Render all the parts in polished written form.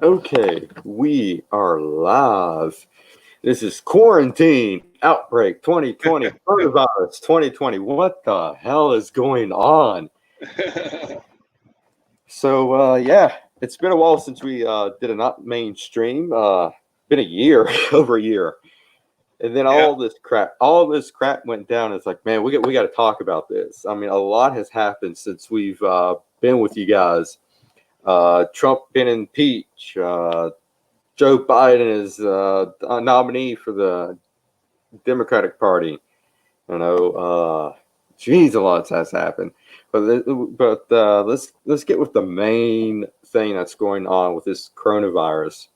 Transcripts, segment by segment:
Okay, we are live. This is Quarantine Outbreak 2020, Coronavirus 2020. What the hell is going on? So, yeah, it's been a while since we did a not mainstream. Been a year, over a year. And then Yeah. all this crap went down. It's like, man, we got to talk about this. I mean, a lot has happened since we've been with you guys. Trump been impeached. Joe Biden is a nominee for the Democratic Party. Geez, a lot has happened. But let's get with the main thing that's going on with this coronavirus,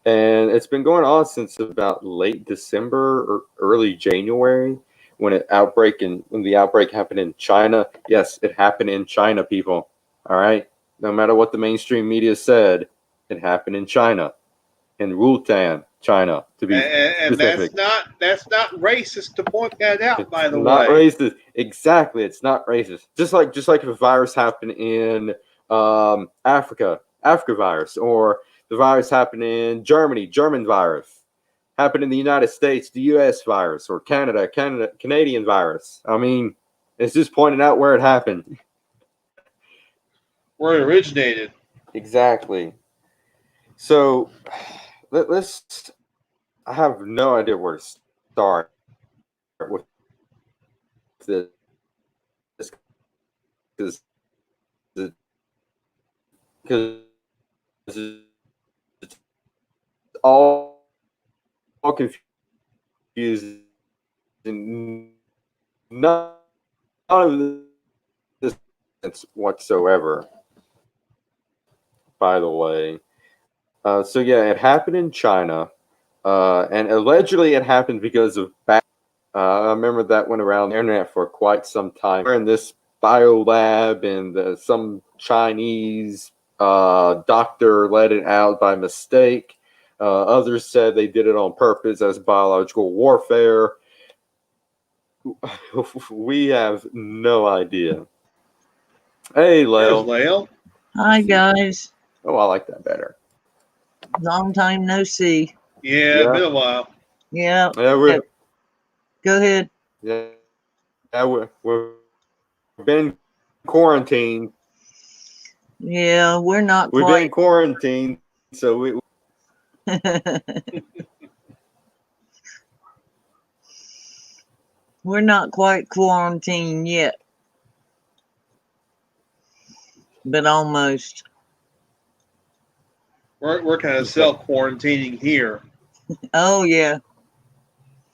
and it's been going on since about late December or early January when the outbreak happened in China. Yes, it happened in China, people. All right, no matter what the mainstream media said, it happened in China, in Wuhan, China, to be And specific. that's not racist to point that out, It's by the not way. racist. Exactly, it's not racist. Just like if a virus happened in Africa virus, or the virus happened in Germany, German virus, happened in the United States, the U.S. virus, or Canadian virus. I mean, it's just pointing out where it happened. Where it originated. Exactly. So let's. I have no idea where to start with this because it's all confusing. None of this sense whatsoever. By the way, so yeah, it happened in China, and allegedly it happened because of. I remember that went around the internet for quite some time. We're in this bio lab, and some Chinese doctor let it out by mistake. Others said they did it on purpose as biological warfare. We have no idea. Hey, There's Lel. Lael. Hi guys, Oh, I like that better. long time no see. Yeah, Yeah, been a while. Yeah, yeah, yeah, go ahead. yeah, we've been quarantined. Yeah, we're not We've been quite. quarantined, so we. We're not quite quarantined yet, but almost. We're kind of self quarantining here. Oh yeah.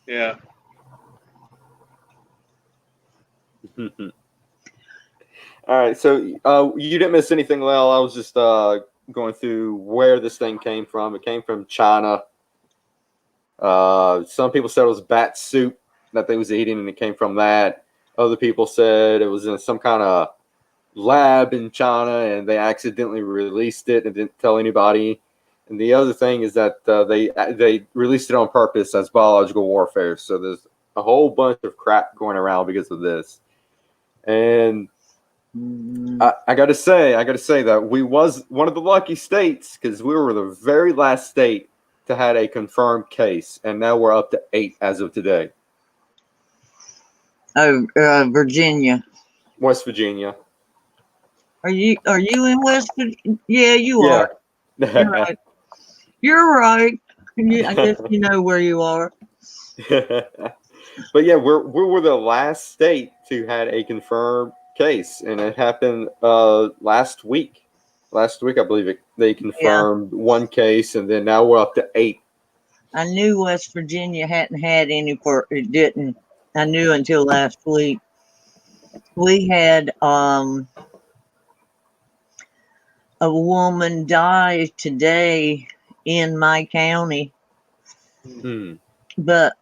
Yeah. All right, so you didn't miss anything, Lel. I was just going through where this thing came from. It came from China. Some people said it was bat soup that they was eating, and it came from that. Other people said it was in some kind of lab in China, and they accidentally released it and didn't tell anybody. And the other thing is that they released it on purpose as biological warfare. So there's a whole bunch of crap going around because of this. And I got to say that we was one of the lucky states because we were the very last state to had a confirmed case, and now we're up to 8 as of today. Oh, Virginia. West Virginia. Are you in West Virginia? Yeah, you Yeah. are. You're right. You're right. I guess you know where you are. But yeah, we were the last state to had a confirmed case, and it happened last week. Last week, I believe they Yeah, confirmed one case, and then now we're up to 8. I knew West Virginia hadn't had any for it didn't. I knew until last week. We had a woman die today in my county, Hmm. but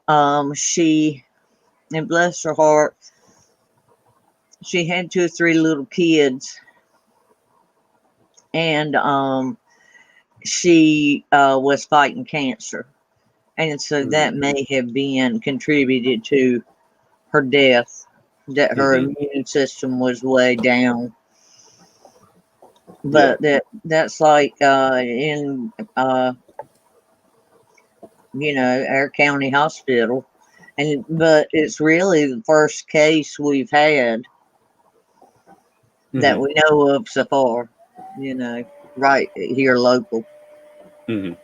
she, and bless her heart, she had 2 or 3 little kids, and she was fighting cancer, and so that may have been contributed to her death, that her Mhm. immune system was way down. but that's like in our county hospital, but it's really the first case we've had that Mhm. we know of so far. Right here local. Mhm.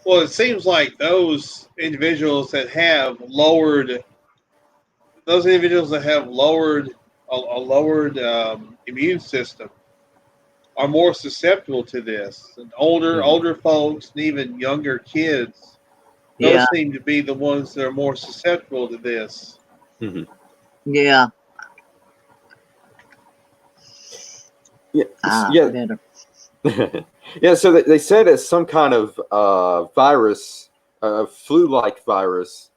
Well, it seems like those individuals that have lowered a lowered immune system are more susceptible to this. And Mhm. older folks and even younger kids, Yeah, those seem to be the ones that are more susceptible to this. Mhm. yeah. Yeah. Ah, Yeah. better. Yeah, so they said it's some kind of virus, flu-like virus,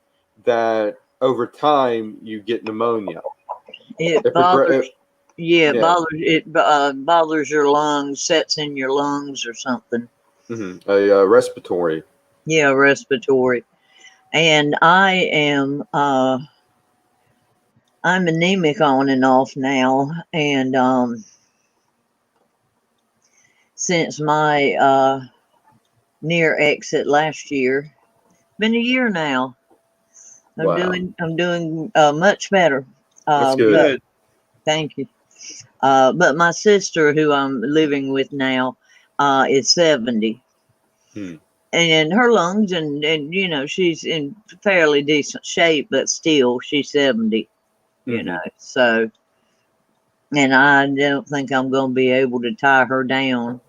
that over time you get pneumonia. It It progress, bothers. Yeah, yeah, it bothers your lungs, sets in your lungs or something. a respiratory. Yeah, respiratory. And I'm anemic on and off now, and since my near exit last year, been a year now. Wow, I'm doing much better. that's good. But Good. thank you. But my sister, who I'm living with now, is 70, Hmm. and her lungs, and she's in fairly decent shape, but still she's 70. Hmm. So, and I don't think I'm going to be able to tie her down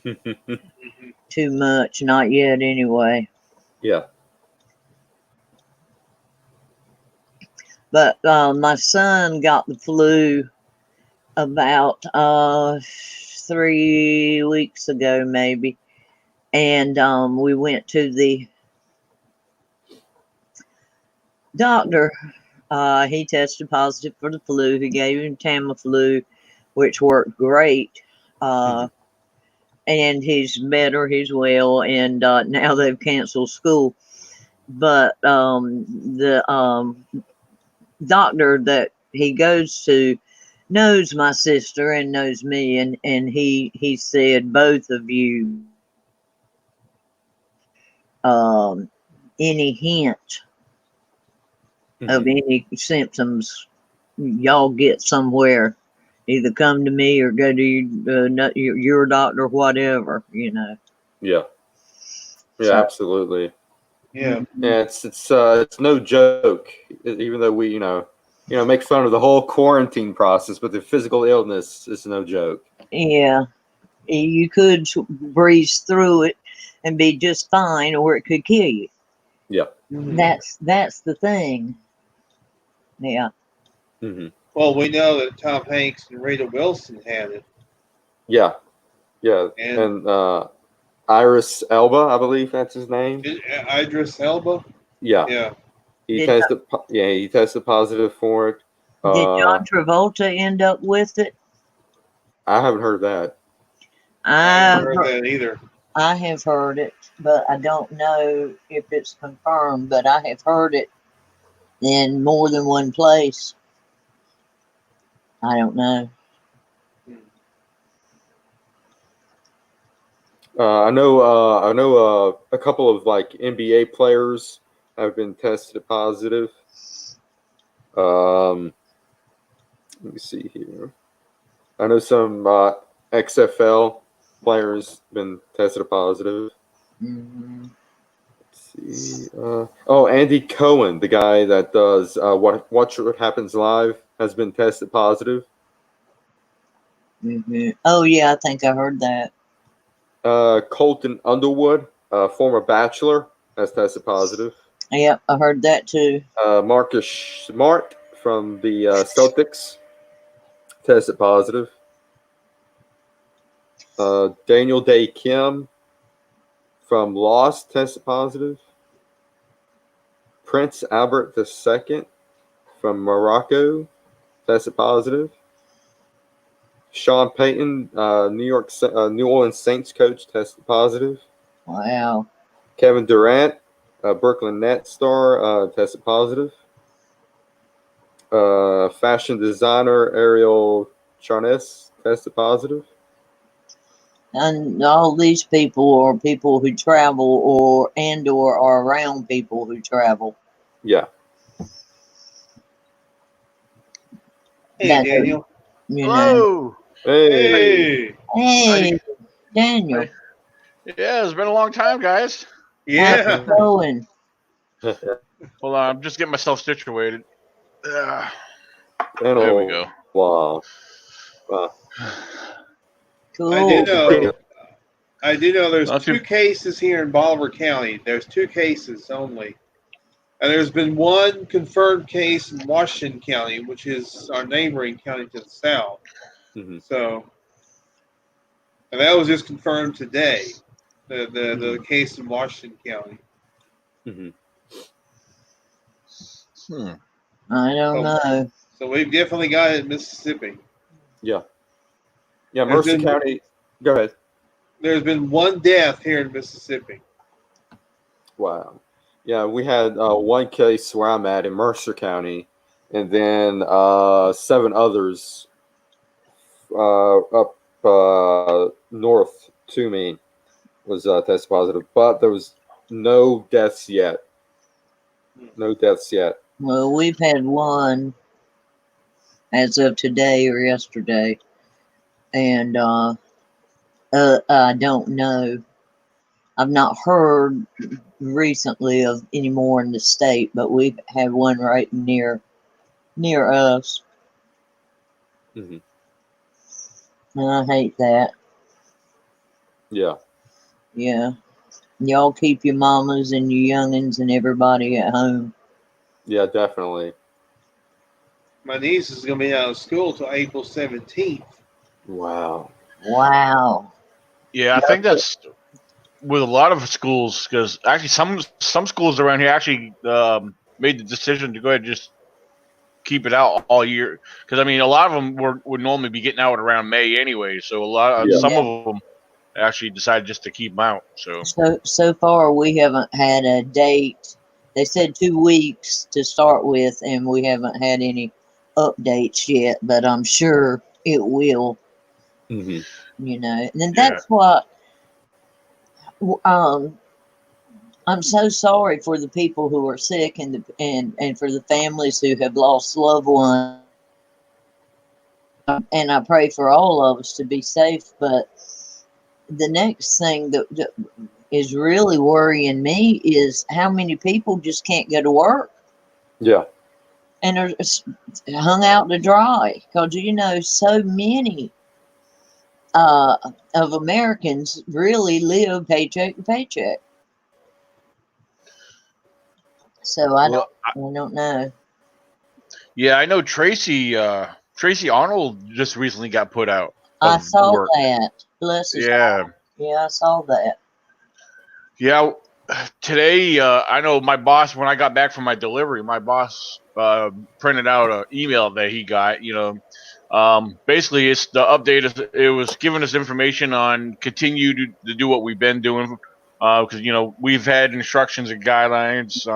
Mhm. too much, not yet anyway. Yeah. But my son got the flu about 3 weeks ago, maybe, and we went to the doctor. He tested positive for the flu. He gave him Tamiflu, which worked great. Hmm. And he's better. He's well, and now they've canceled school. But the doctor that he goes to knows my sister and knows me, and he said both of you, any hint of Hmm. any symptoms y'all get somewhere, either come to me or go to your doctor, whatever. Yeah. Yeah. So Absolutely. Yeah. Yeah. It's no joke. Even though we make fun of the whole quarantine process, but the physical illness is no joke. yeah, you could breeze through it and be just fine, or it could kill you. Yeah. Mhm. That's the thing. Yeah. Hmm. Well, we know that Tom Hanks and Rita Wilson had it, Yeah. Yeah. and And Iris Elba, I believe that's his name. Idris Elba. Yeah. Yeah. Did He tested positive for it. did Uh, John Travolta end up with it? I haven't heard that. I haven't I've heard that either. I have heard it, but I don't know if it's confirmed. But I have heard it in more than one place. I don't know. I know. A couple of like NBA players have been tested positive. Um, let me see here. I know some XFL players been tested positive. Hmm. Let's see. Andy Cohen, the guy that does What Happens Live, has been tested positive. Oh yeah, I think I heard that. Colton Underwood, former Bachelor, has tested positive. Yep, I heard that too. Marcus Smart from the Celtics tested positive. Daniel Day Kim from Lost tested positive. Prince Albert II from Morocco tested positive. Sean Payton, New Orleans Saints coach, tested positive. Wow. Kevin Durant, Brooklyn Nets star, tested positive. Fashion designer Ariel Charnes tested positive. And all these people are people who travel or are around people who travel. Yeah. Hey, That Daniel. you know. Hello. Hey. Hey. Hey, Daniel, Hey. Yeah, it's been a long time, guys. how's Yeah. it going? Hold on, I'm just getting myself situated. There Been we a go. while. Cool. I do know there's Not too- 2 cases here in Bolivar County. There's 2 cases only. And there's been 1 confirmed case in Washington County, which is our neighboring county to the south. Mhm. So, and that was just confirmed today. The case in Washington County. Mhm. I don't know. So we've definitely got it in Mississippi. Yeah. Yeah, There's Mercer been- County. Go ahead. There's been 1 death here in Mississippi. Wow. Yeah, we had 1 case where I'm at in Mercer County, and then 7 others up north to me was tested positive, but there was no deaths yet. No deaths yet. Well, we've had one as of today or yesterday, and I don't know. I've not heard recently of any more in the state, but we've had one right near us, Mhm. and I hate that. Yeah. Yeah, y'all keep your mamas and your youngins and everybody at home. Yeah, definitely. My niece is going to be out of school till April 17th. Wow. Wow. Yeah, I think that's with a lot of schools, because actually some schools around here actually made the decision to go ahead and just keep it out all year. Because I mean, a lot of them would normally be getting out around May anyway. So Yeah. some of them actually decided just to keep them out. So far we haven't had a date. They said 2 weeks to start with, and we haven't had any updates yet, but I'm sure it will, Hmm. you know. And that's what I'm so sorry for the people who are sick and for the families who have lost loved ones. And I pray for all of us to be safe, but the next thing that is really worrying me is how many people just can't go to work Yeah. and are hung out to dry, because you know so many of Americans really live paycheck to paycheck. So I don't know. Yeah, I know Tracy Arnold just recently got put out. I of saw work. that. Bless his Yeah. heart. Yeah, I saw that. Yeah, today I know my boss, when I got back from my delivery, my boss printed out an email that he got. Basically it's the update. It was giving us information on continue to do what we've been doing, because we've had instructions and guidelines.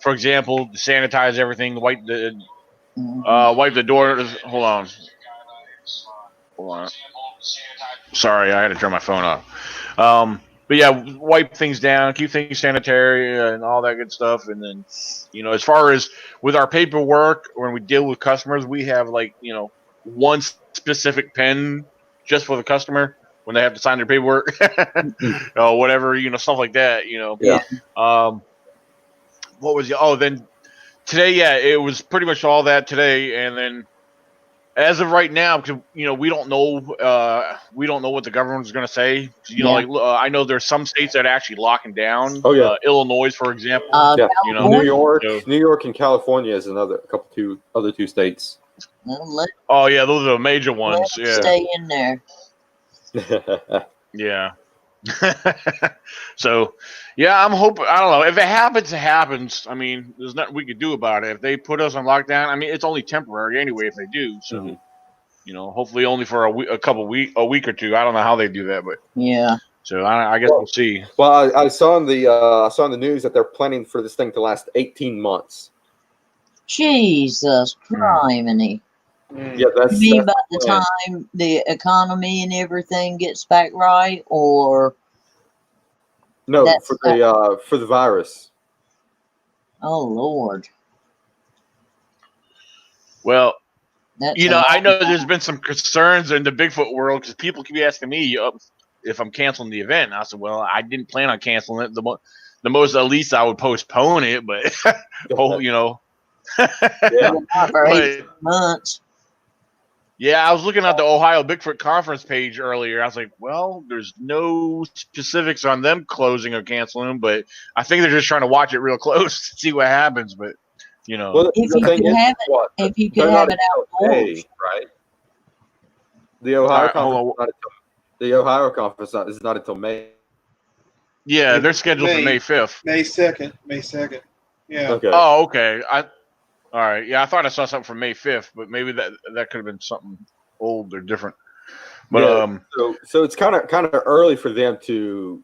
For example, to sanitize everything, wipe the doors. Hold on. Sorry, I had to turn my phone off. But yeah, wipe things down, keep things sanitary, and all that good stuff. And then, as far as with our paperwork, when we deal with customers, we have one specific pen just for the customer when they have to sign their paperwork, whatever, stuff like that. Yeah. What was then today? Yeah, it was pretty much all that today, and then. As of right now, because we don't know what the government is going to say. I know there's some states that are actually locking down. Oh, yeah. Illinois, for example. Yeah. California? New York and California is another other two states. Well, Oh yeah, those are the major let ones. them Yeah, stay in there. yeah. So, yeah, I'm hoping. I don't know if it happens. It happens. I mean, there's nothing we could do about it. If they put us on lockdown, I mean, it's only temporary anyway. If they do, so Mhm. hopefully only for a week or two. I don't know how they do that, but Yeah. so I guess we'll see. Well, I saw in the news that they're planning for this thing to last 18 months. Jesus criminy. Yeah, that's You mean by the the plan. time the economy and everything gets back right, or No, that's for the virus. oh Lord, Well, that's you a know, I long know there's been some concerns in the Bigfoot world because people keep asking me if I'm canceling the event. And I said, well, I didn't plan on canceling it. The most, at least I would postpone it, but oh, you know. Yeah. not for 18 But months. yeah, I was looking at the Ohio Bigfoot conference page earlier. I was like, well, there's no specifics on them closing or canceling, but I think they're just trying to watch it real close to see what happens. But you know, Well, If the you thing could is, have it, what if you could they're have not it until May, outdoors, right? The Ohio hold conference on. is not until, the Ohio conference is not until May. Yeah, they're scheduled for May 5th. May 2nd. May 2nd. Yeah. Okay. Oh, okay. All right. Yeah, I thought I saw something from May 5th, but maybe that could have been something old or different. But Yeah. So it's kind of early for them to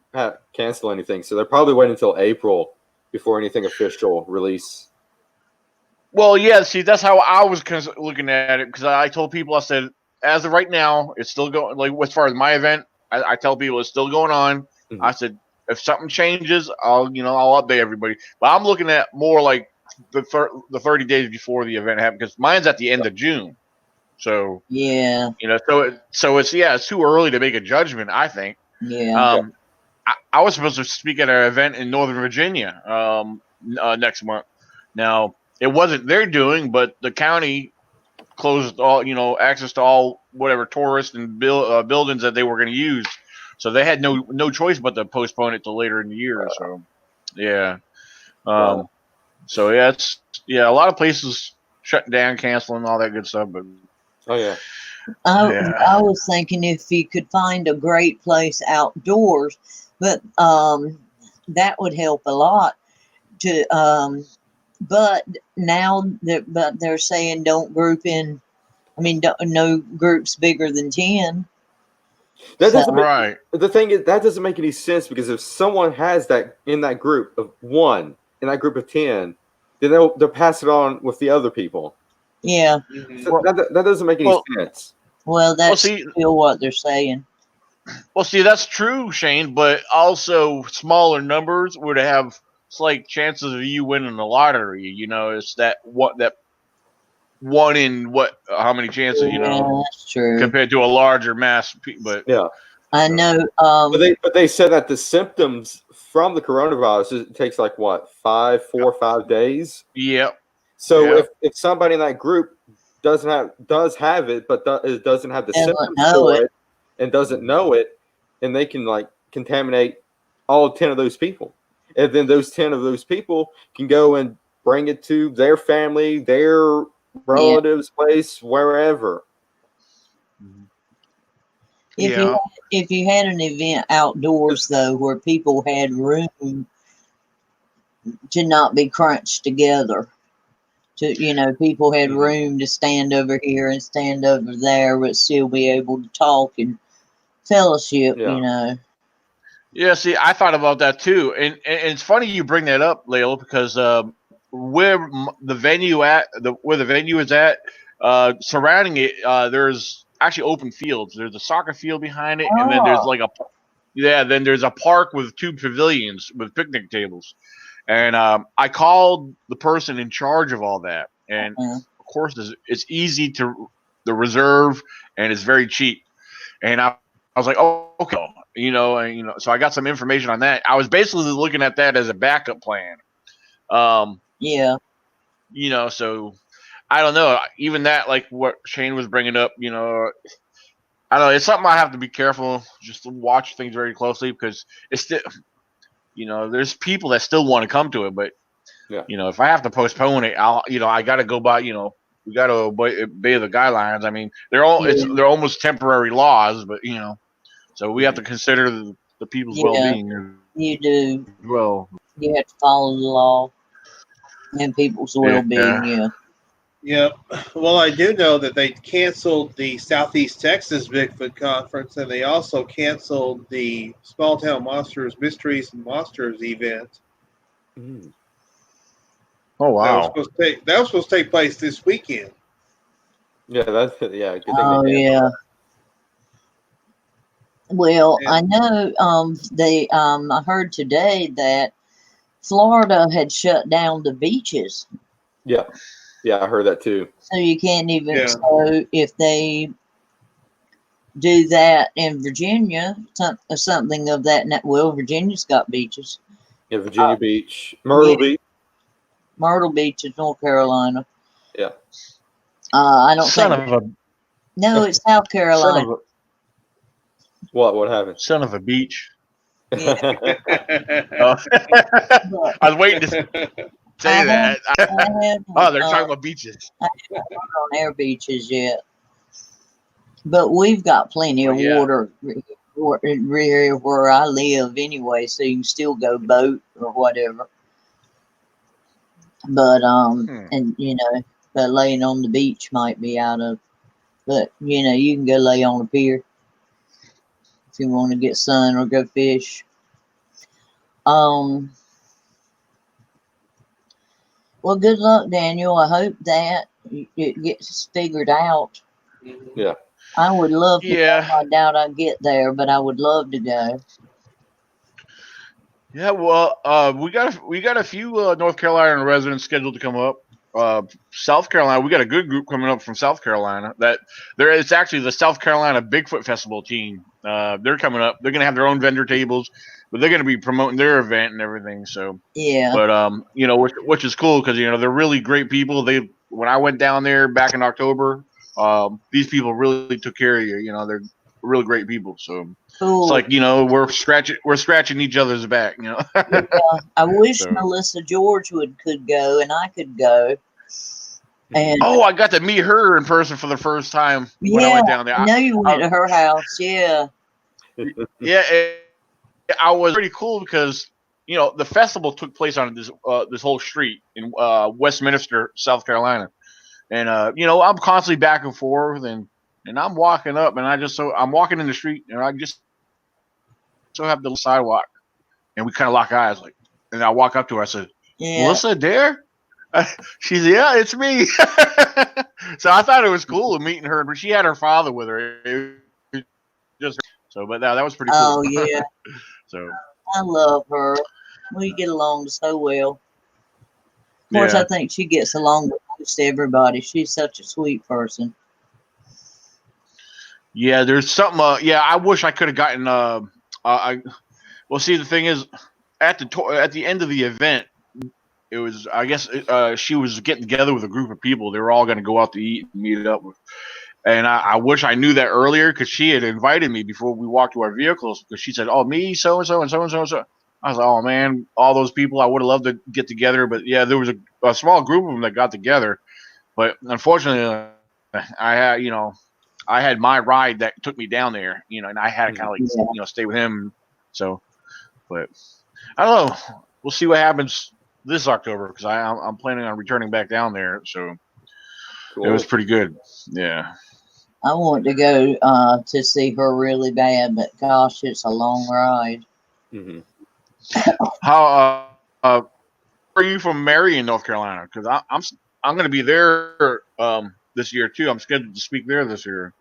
cancel anything. So they're probably waiting until April before anything official release. well, yeah. See, that's how I was looking at it because I told people, I said, as of right now, it's still going. Like as far as my event, I tell people it's still going on. Mhm. I said if something changes, I'll update everybody. But I'm looking at more like the 30 days before the event happened because mine's at the end of June. So yeah, so it's too early to make a judgment. I think. yeah. I was supposed to speak at an event in Northern Virginia next month. Now it wasn't their doing, but the county closed all access to all whatever tourists and buildings that they were going to use. So they had no choice but to postpone it till later in the year. So yeah, Wow. so yeah, a lot of places shutting down, canceling, all that good stuff. But Oh yeah. yeah. I was thinking if you could find a great place outdoors, but that would help a lot. But now but they're saying don't group in. I mean, no groups bigger than 10. That So, doesn't make, Right. the thing is that doesn't make any sense because if someone has that in that group of 1 in that group of 10, then they'll pass it on with the other people. yeah. Mhm. So that doesn't make any sense. Well, that's see- still what they're saying. Well, see, that's true, Shane, but also smaller numbers would have slight chances of you winning the lottery. You know, it's that one in how many chances, Yeah, that's true. compared to a larger mass. But Yeah. I so- know. But they said that the symptoms from the coronavirus it takes like what 4 or 5 days. yeah, So Yeah. if somebody in that group does have it, but doesn't have the Doesn't symptoms know for it. it and doesn't know it, and they can like contaminate all 10 of those people, and then those 10 of those people can go and bring it to their family, their relatives' place, wherever. If yeah, you had an event outdoors though, where people had room to not be crunched together, people had room to stand over here and stand over there, but still be able to talk and fellowship. Yeah. yeah. See, I thought about that too, and it's funny you bring that up, Layla, because where the venue is at, surrounding it, there's actually open fields. There's a soccer field behind it, and then there's then there's a park with 2 pavilions with picnic tables. And I called the person in charge of all that, and of course, it's easy to the reserve, and it's very cheap. And I was like, oh, okay, so I got some information on that. I was basically looking at that as a backup plan. Yeah. So I don't know. Even that, like what Shane was bringing up, I don't know. It's something I have to be careful, just to watch things very closely because it's still, there's people that still want to come to it, but Yeah. if I have to postpone it, I got to go by, we got to obey the guidelines. I mean, they're almost temporary laws, but so we have to consider the people's well-being. You do. Well, You have to follow the law and people's well-being. Yeah. Yep. Well, I do know that they canceled the Southeast Texas Bigfoot Conference, and they also canceled the Small Town Monsters, Mysteries and Monsters event. Oh wow! That was supposed to take place this weekend. Yeah, that's good thing Oh they yeah. canceled Well, Yeah. I know I heard today that Florida had shut down the beaches. that. Yeah, I heard that too. So you can't even Yeah. so if they do that in Virginia, something of that well, Virginia's got beaches. Yeah, Virginia Beach, Myrtle yeah. Beach. Myrtle Beach is North Carolina. Yeah. I don't Son think of a no, it's South son Carolina. of a What happened? son of a beach. Yeah. Oh. But I was waiting to say I that. haven't Oh, they're talking about beaches. on their beaches yet. But we've got plenty of Yeah. water where I live anyway, so you can still go boat or whatever. But and but laying on the beach might be out of. But you can go lay on a pier if you want to get sun or go fish. Well, good luck, Daniel. I hope that it gets figured out. Yeah. I would love to go. Yeah. I doubt I'd get there, but I would love to go. Yeah, well, we got a few North Carolina residents scheduled to come up. South Carolina, we got a good group coming up from South Carolina. It's actually the South Carolina Bigfoot Festival team. They're coming up. They're gonna have their own vendor tables, but they're gonna be promoting their event and everything. So, Yeah. but which is cool because they're really great people. When I went down there back in October, these people really took care of you. They're really great people. So. Cool. It's like we're scratching each other's back, Yeah, I wish So- Melissa George could go and I could go. And Oh, I got to meet her in person for the first time when I went down there. I know you went to her house. Yeah. I was pretty cool because the festival took place on this whole street in Westminster, South Carolina, and I'm constantly back and forth and I'm walking up and I'm walking in the street and I just so have the sidewalk and we kind of lock eyes and I walk up to her. I said, Yeah. Melissa, there? She said, yeah, it's me. So I thought it was cool meeting her, but she had her father with her. But that was pretty cool. Oh yeah. So I love her. We get along so well. Of course, yeah. I think she gets along with most everybody. She's such a sweet person. Yeah, there's something. I wish I could have gotten. Well, see, the thing is, at the end of the event, it was. I guess she was getting together with a group of people. They were all going to go out to eat and meet up with. And I wish I knew that earlier because she had invited me before we walked to our vehicles because she said, "Oh, me, so and so and so and so and so." I was like, "Oh man, all those people. I would have loved to get together, but yeah, there was a small group of them that got together, but unfortunately, I had my ride that took me down there, and I had to kind of stay with him. So, but I don't know. We'll see what happens this October because I'm planning on returning back down there. So Cool. it was pretty good. Yeah. I want to go to see her really bad, but gosh, it's a long ride. Mhm. How are you from Marion, North Carolina? Because I'm going to be there this year too. I'm scheduled to speak there this year.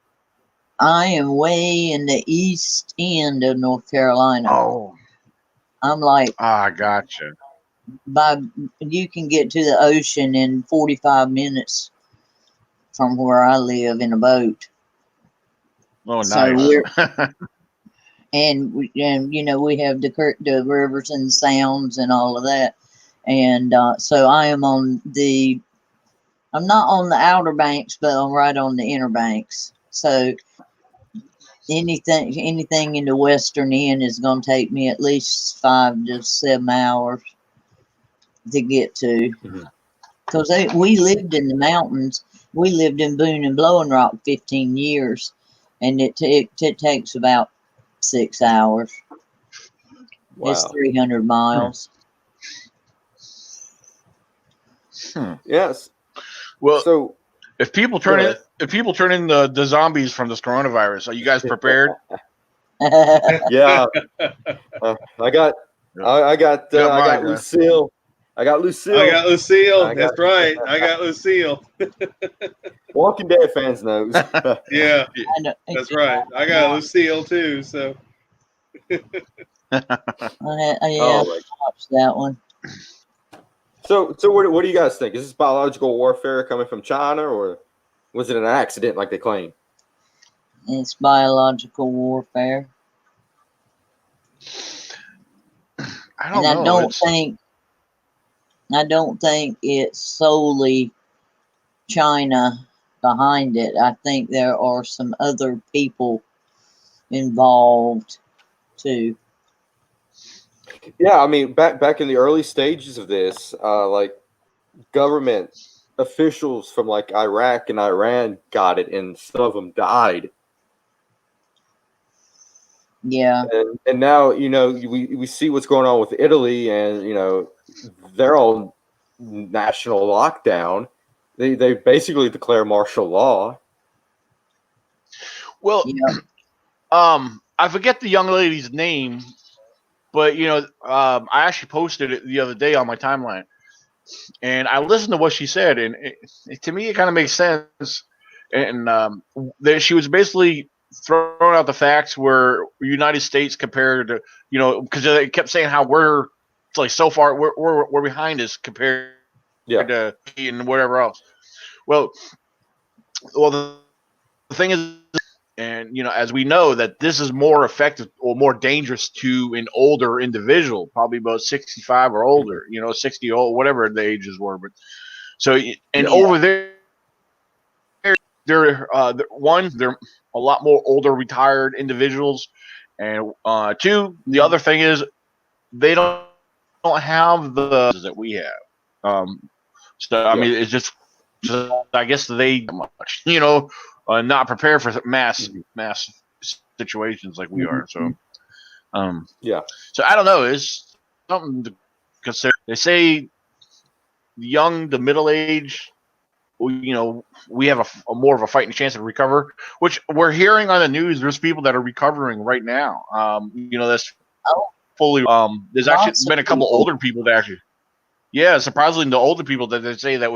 I am way in the east end of North Carolina. Oh, I'm like, gotcha. you can get to the ocean in 45 minutes from where I live in a boat. Oh, So nice. and we have the rivers and sounds and all of that. And so I'm not on the outer banks, but I'm right on the inner banks. So anything in the western end is going to take me at least 5 to 7 hours to get to. Because we lived in the mountains. We lived in Boone and Blowing Rock 15 years, and it takes about 6 hours. Wow. It's 300 miles. Yes. Well, So if people Go turn ahead. in the zombies from this coronavirus, are you guys prepared? yeah, I got mine, huh? Lucille. I got Lucille. I got Lucille. I got- That's right. I got Lucille. Walking Dead fans knows. Yeah, I know, that's right. I got Lucille too. So yeah, Oh, my. watched that one. So what do you guys think? Is this biological warfare coming from China, or was it an accident like they claim? It's biological warfare. I And don't know. I don't think it's solely China behind it. I think there are some other people involved too. Yeah, I mean, back in the early stages of this, like government officials from like Iraq and Iran got it, and some of them died. Yeah, And now we see what's going on with Italy, and they're all national lockdown. They basically declare martial law. Well, yeah. I forget the young lady's name, but I actually posted it the other day on my timeline, and I listened to what she said, and to me, it kind of makes sense. And she was basically throwing out the facts where United States compared to, because they kept saying how we're like so far we're behind us compared to and whatever else. Well, the thing is, and as we know, that this is more effective or more dangerous to an older individual, probably about 65 or older, 60 old, whatever the ages were. But so, and over there, they're a lot more older retired individuals, and two, the other thing is they don't have the that we have. So I mean, it's just I guess they much, not prepared for mass situations like we are. So, So I don't know. It's something to consider. They say the young, the middle age, we have a more of a fighting chance to recover, which we're hearing on the news. There's people that are recovering right now. That's fully. There's actually been a couple older people that actually. Yeah, surprisingly, the older people that they say that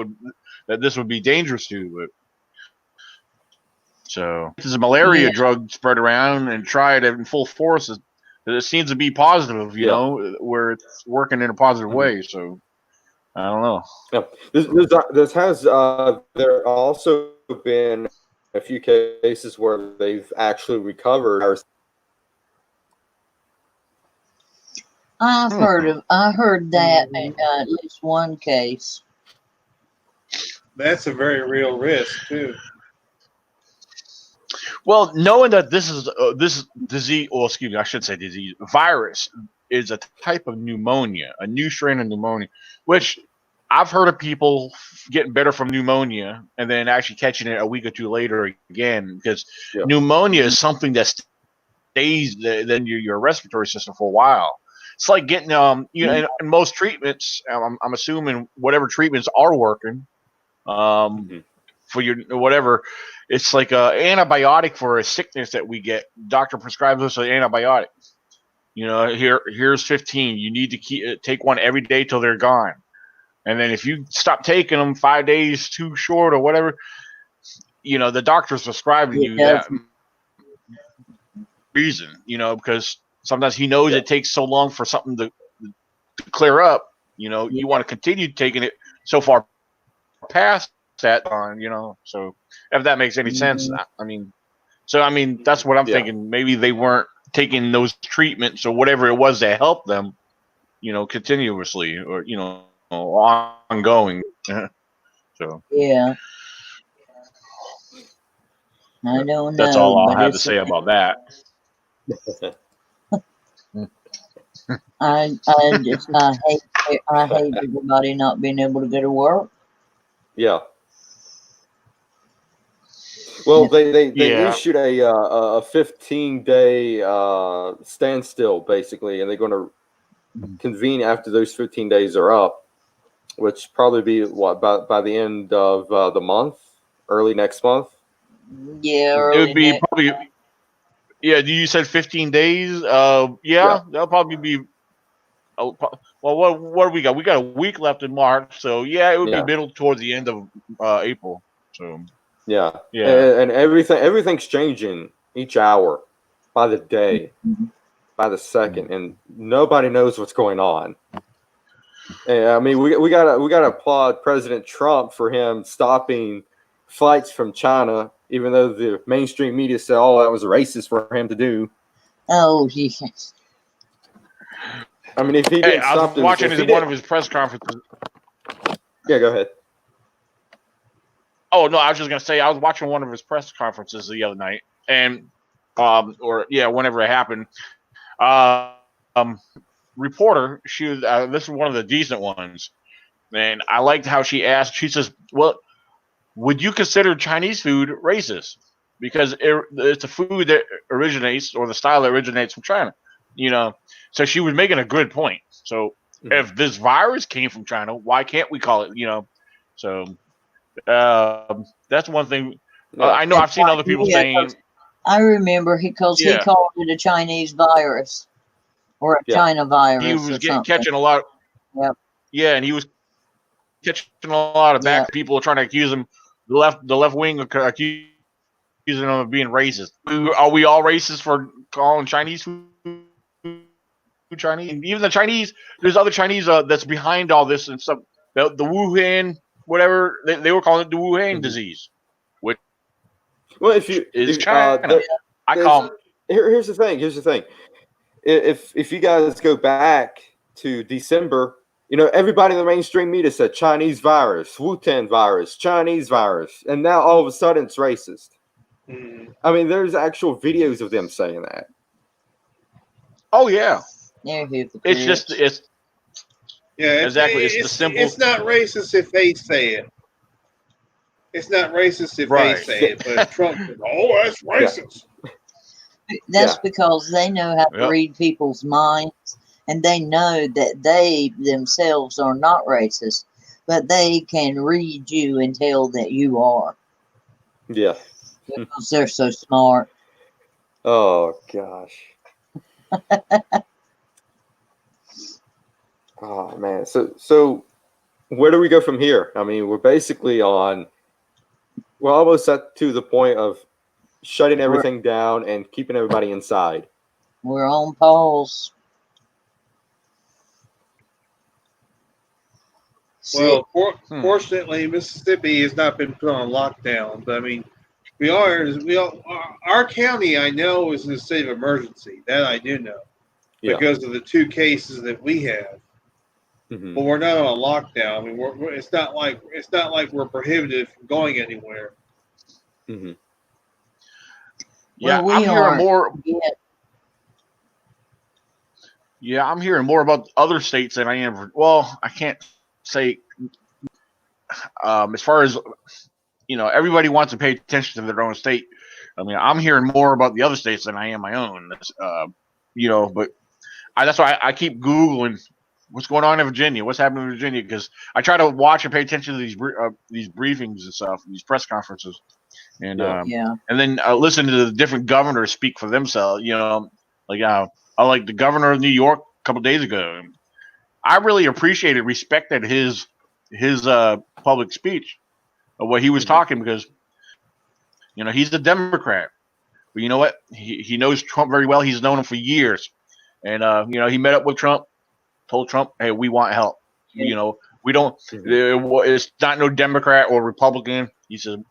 this would be dangerous to. But so this is a malaria drug spread around and tried in full force. It seems to be positive, where it's working in a positive way. So I don't know. Yeah, there also been a few cases where they've actually recovered. I heard that in at least one case. that's a very real risk too. Well, knowing that this disease, or excuse me, I should say disease, virus is a type of pneumonia, a new strain of pneumonia, which I've heard of people getting better from pneumonia and then actually catching it a week or two later again, because pneumonia is something that stays in your respiratory system for a while. It's like getting in most treatments. I'm assuming whatever treatments are working, for your whatever, it's like a antibiotic for a sickness that we get. Doctor prescribes us an antibiotic. Here's 15. You need to take one every day till they're gone. And then if you stop taking them 5 days too short or whatever, the doctor's prescribing you that reason. Because sometimes he knows it takes so long for something to clear up. You want to continue taking it so far past that on. So if that makes any sense, I mean, that's what I'm thinking. Maybe they weren't taking those treatments or whatever it was that helped them, continuously or ongoing. So yeah, I don't know. That's all I'll have to say about that. I hate everybody not being able to go to work. Yeah. Well, they issued a 15-day standstill basically, and they're going to convene after those 15 days are up, which probably be by the end of the month, early next month. Yeah, it would be probably. Yeah, you said 15 days. That'll probably be Oh, well, what do we got? We got a week left in March, so yeah, it would be Yeah. middle towards the end of April. So Yeah, yeah, and everything's changing each hour, by the day, by the second, and nobody knows what's going on. And, I mean, we gotta applaud President Trump for him stopping flights from China, even though the mainstream media said, "Oh, that was racist for him to do." Oh, yes. I mean, if he hey, didn't I was stop this, watching if he one of didn't, his press conferences. yeah, go ahead. Oh no, I was just gonna say I was watching one of his press conferences the other night, and or yeah, whenever it happened, uh, um, reporter, she was this is one of the decent ones, and I liked how she asked. She says, "Well, would you consider Chinese food racist? Because it's a food that originates, or the style that originates from China, you know." So she was making a good point. So if this virus came from China, why can't we call it? So that's one thing. Yeah, I know I've seen other people Yeah, saying, I remember because he yeah, called it a Chinese virus or a yeah, China he virus was or something. catching a lot. Yep. Yeah, and he was catching a lot of Yeah. back people trying to accuse him. The left wing accusing him of being racist. Are we all racist for calling Chinese food Chinese? And even the Chinese, there's other Chinese that's behind all this and stuff. The Wuhan, whatever they were calling it, the Wuhan disease, which Well, is if China. I there's call them. here's the thing. Here's the thing. If you guys go back to December, everybody in the mainstream media said Chinese virus, Wuhan virus, Chinese virus, and now all of a sudden it's racist. I mean, there's actual videos of them saying that. Oh yeah, They're hypocrites. it's just Yeah, exactly. It's the simple. It's not racist if they say it. It's not racist if they Right. say it, but Trump says, "Oh, that's racist." That's Yeah. because they know how to Yep. read people's minds, and they know that they themselves are not racist, but they can read you and tell that you are Yeah. because they're so smart. Oh gosh. Oh man. So where do we go from here? I mean, we're almost up to the point of shutting everything down and keeping everybody inside. We're on pause. Well, fortunately, Mississippi has not been put on lockdown. But I mean, our county, I know, is in a state of emergency. That I do know Yeah. because of the 2 cases that we have. Mhm. But we're not on a lockdown. I mean, it's not like we're prohibited from going anywhere. Mhm. Yeah, Well, we I'm hearing aren't more. yet. Yeah, I'm hearing more about other states than I am. Well, I can't say. As far as everybody wants to pay attention to their own state. I mean, I'm hearing more about the other states than I am my own. But that's why I keep Googling what's going on in Virginia, what's happening in Virginia, because I try to watch and pay attention to these briefings and stuff, these press conferences, and Yeah. Yeah. and then listen to the different governors speak for themselves. I like the governor of New York a couple days ago. I really respected his public speech of what he was talking, because he's a Democrat, but you know what, he knows Trump very well. He's known him for years, and he met up with Trump, told Trump, hey, we want help. Yeah. We don't. It's not no Democrat or Republican. He said,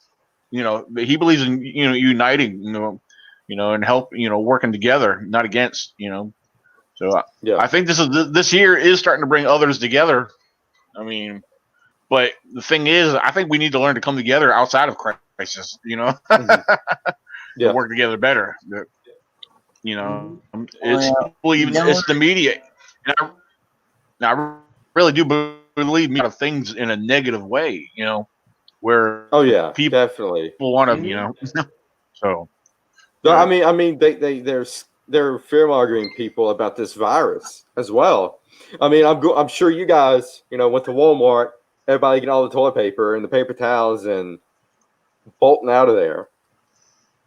he believes in uniting, and help, working together, not against. So Yeah. I think this year is starting to bring others together. I mean, but the thing is, I think we need to learn to come together outside of crisis. Mhm. To work together better. It's Well, it's the media, and I really do believe a lot of things in a negative way. Where Oh yeah, people definitely. want to, so. No, I mean, they're fear mongering people about this virus as well. I mean, I'm sure you guys, went to Walmart, everybody getting all the toilet paper and the paper towels and bolting out of there.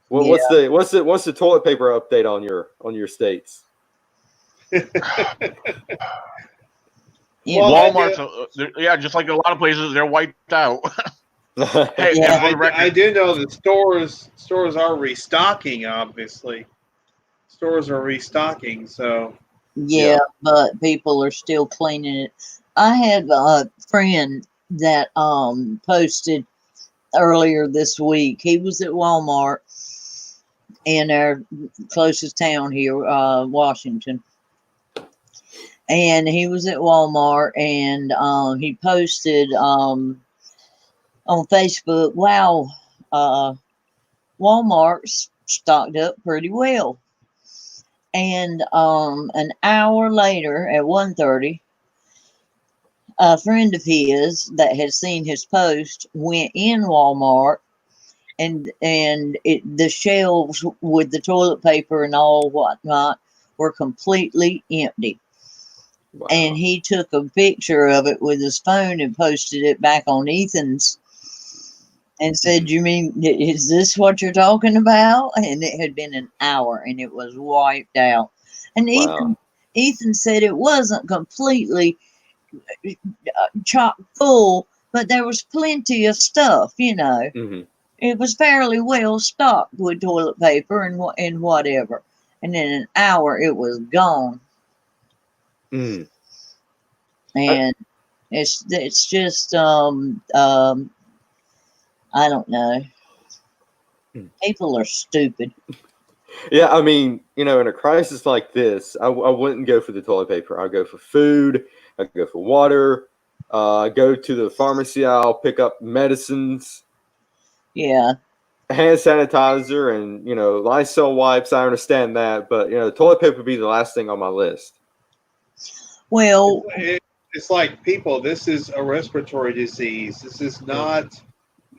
Well, what's the toilet paper update on your states? You Well, know, Walmart's, yeah, just like a lot of places, they're wiped out. Hey, Yeah. and for the record, I do know that stores are restocking. Obviously, stores are restocking. So yeah, but people are still cleaning it. I had a friend that posted earlier this week. He was at Walmart in our closest town here, Washington. And he was at Walmart and he posted on Facebook, wow, Walmart's stocked up pretty well. And an hour later at 1:30, a friend of his that had seen his post went in Walmart and the shelves with the toilet paper and all whatnot were completely empty. Wow. And he took a picture of it with his phone and posted it back on Ethan's and said, "You mean, is this what you're talking about?" And it had been an hour and it was wiped out. And Wow. Ethan said it wasn't completely chock full, but there was plenty of stuff, you know. Hmm. It was fairly well stocked with toilet paper and whatever. And in an hour, it was gone. Mm. And it's just I don't know. People are stupid. Yeah, I mean, in a crisis like this, I wouldn't go for the toilet paper. I'd go for food. I'd go for water. Go to the pharmacy aisle, pick up medicines, Yeah. hand sanitizer, and Lysol wipes. I understand that, but toilet paper would be the last thing on my list. Well, it's like, people. This is a respiratory disease. This is not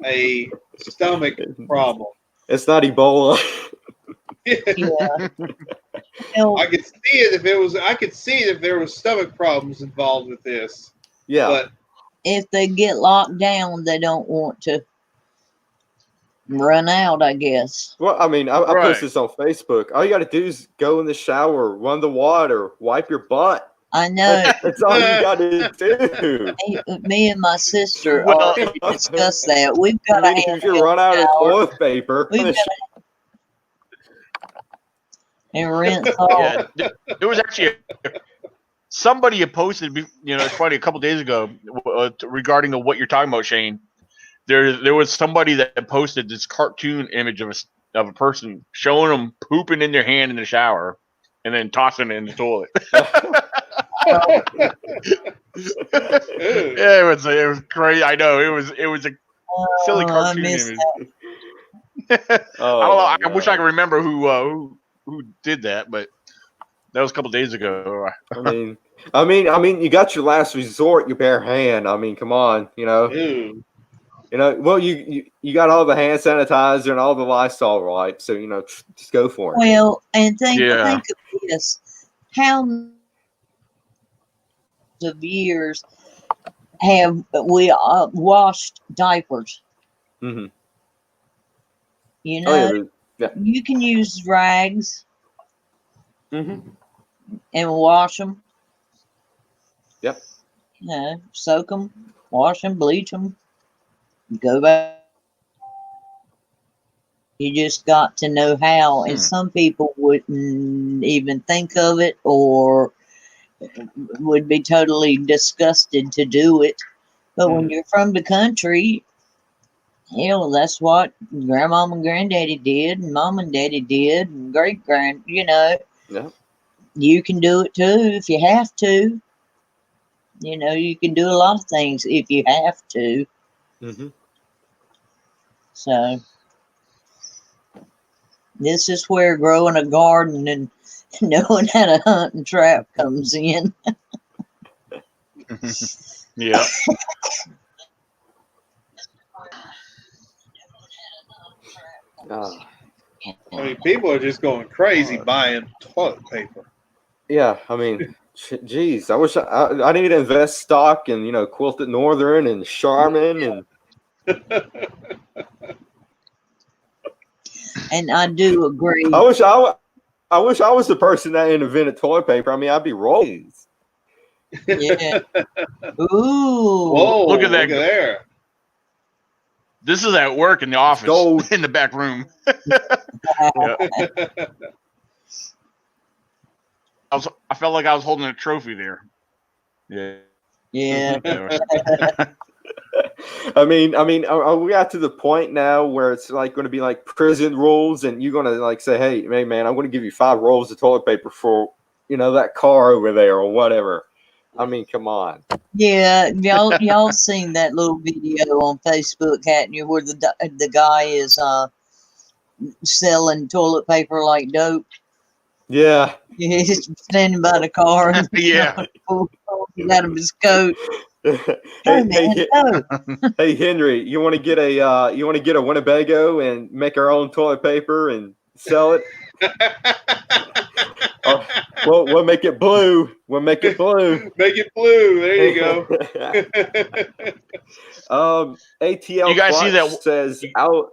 a stomach problem. It's not Ebola. yeah. Well, I could see it if it was. I could see it if there was stomach problems involved with this. Yeah. But if they get locked down, they don't want to run out, I guess. Well, I mean, I Right. post this on Facebook. All you got to do is go in the shower, run the water, wipe your butt. I know. That's all you got to do. Me and my sister Well- already discussed that. We've got I a mean, if you handheld run out of shower. toilet paper, We've got and rinse off. Yeah, there was actually somebody had posted, it's funny, a couple days ago regarding what you're talking about, Shane. There was somebody that had posted this cartoon image of a person showing them pooping in their hand in the shower and then tossing it in the toilet. Yeah, it was crazy. I know it was a silly I cartoon miss image. Oh, I don't know. my I wish I God. could remember who did that, but that was a couple days ago. I mean, you got your last resort, your bare hand. I mean, come on, Ew. Well, you got all the hand sanitizer and all the Lysol wipes, so just go for it. Well, and think Yeah. of this: how many of years have we washed diapers? Hmm. You know, Oh yeah. you can use rags Hmm. and wash them. Yep. You know, soak them, wash them, bleach them, go back. You just got to know how, and some people wouldn't even think of it or would be totally disgusted to do it. But when you're from the country, that's what grandmom and granddaddy did, and mom and daddy did, and great grand, Yeah. you can do it too if you have to. You can do a lot of things if you have to. Hmm. So this is where growing a garden and knowing how to hunt and trap comes in. Yeah. Ah. I mean, people are just going crazy buying toilet paper. Yeah, I mean, geez, I wish I need to invest stock in Quilted Northern and Charmin and And I do agree. I wish I was the person that invented toilet paper. I mean, I'd be rolling. Yeah. Ooh. Whoa! Look at that. Look at there. This is at work in the office, gold. in the back room. Yeah. I felt like I was holding a trophy there. Yeah. Yeah. I mean, are we got to the point now where it's like going to be like prison rules, and you're going to like say, "Hey, man, I'm going to give you 5 rolls of toilet paper for that car over there or whatever." I mean, come on. Yeah, y'all seen that little video on Facebook, hadn't you, where the guy is selling toilet paper like dope? Yeah. He's standing by the car and Yeah. pulls it out of his coat. Go, hey, man, go. hey, Henry, you want to get a Winnebago and make our own toilet paper and sell it? We'll make it blue. We'll make it blue. Make it blue. There you go. ATL You guys Clutch see that? says out.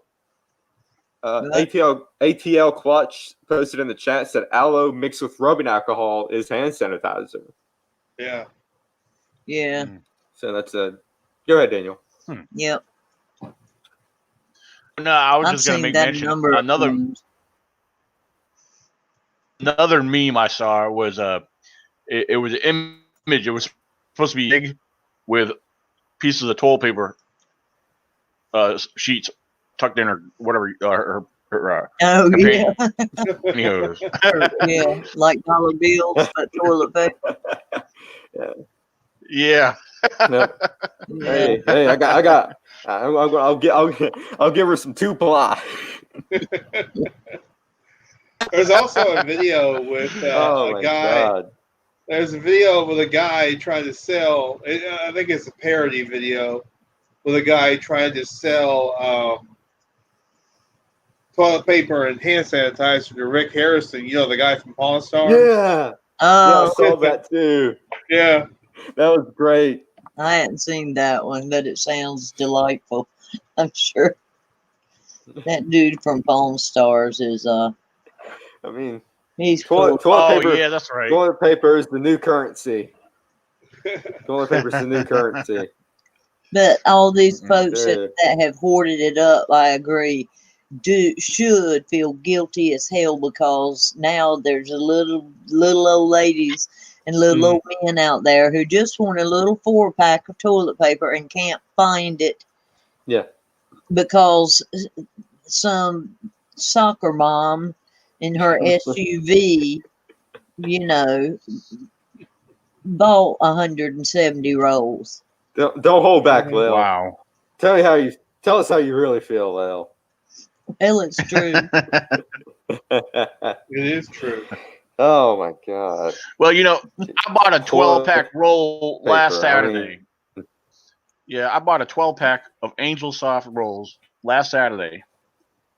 ATL Clutch posted in the chat, said aloe mixed with rubbing alcohol is hand sanitizer. Yeah. Yeah. So that's a. Go ahead, Daniel. Yep. No, I was I've just going to seen make that mention. number of times. Another meme I saw was it was an image. It was supposed to be big with pieces of toilet paper sheets tucked in or whatever her Oh, yeah. pantyhose. Yeah, like dollar bills, but toilet paper. Yeah. No. Yeah. Hey, I'll give her some 2-ply. There's also a video with Oh a my guy. God. There's a video with a guy trying to sell. I think it's a parody video with a guy trying to sell toilet paper and hand sanitizer to Rick Harrison. You know, the guy from Pawn Stars. Yeah, I Oh, saw that too. Yeah. That was great. I hadn't seen that one, but it sounds delightful. I'm sure that dude from Pawn Stars is I mean, he's cool. toilet Oh paper. yeah, that's right. Toilet paper is the new currency. Toilet paper is the new currency. But all these folks Yeah. that have hoarded it up, I agree, should feel guilty as hell, because now there's a little old ladies and little old men out there who just want a little 4-pack of toilet paper and can't find it. Yeah. Because some soccer mom in her SUV, bought 170 rolls. Don't hold back, Lil. Wow. Tell us how you really feel, Lil. Well, it's true. It is true. Oh my God. Well, I bought a 12-pack roll last Paper, I mean- Saturday. Yeah, I bought a 12-pack of Angel Soft rolls last Saturday,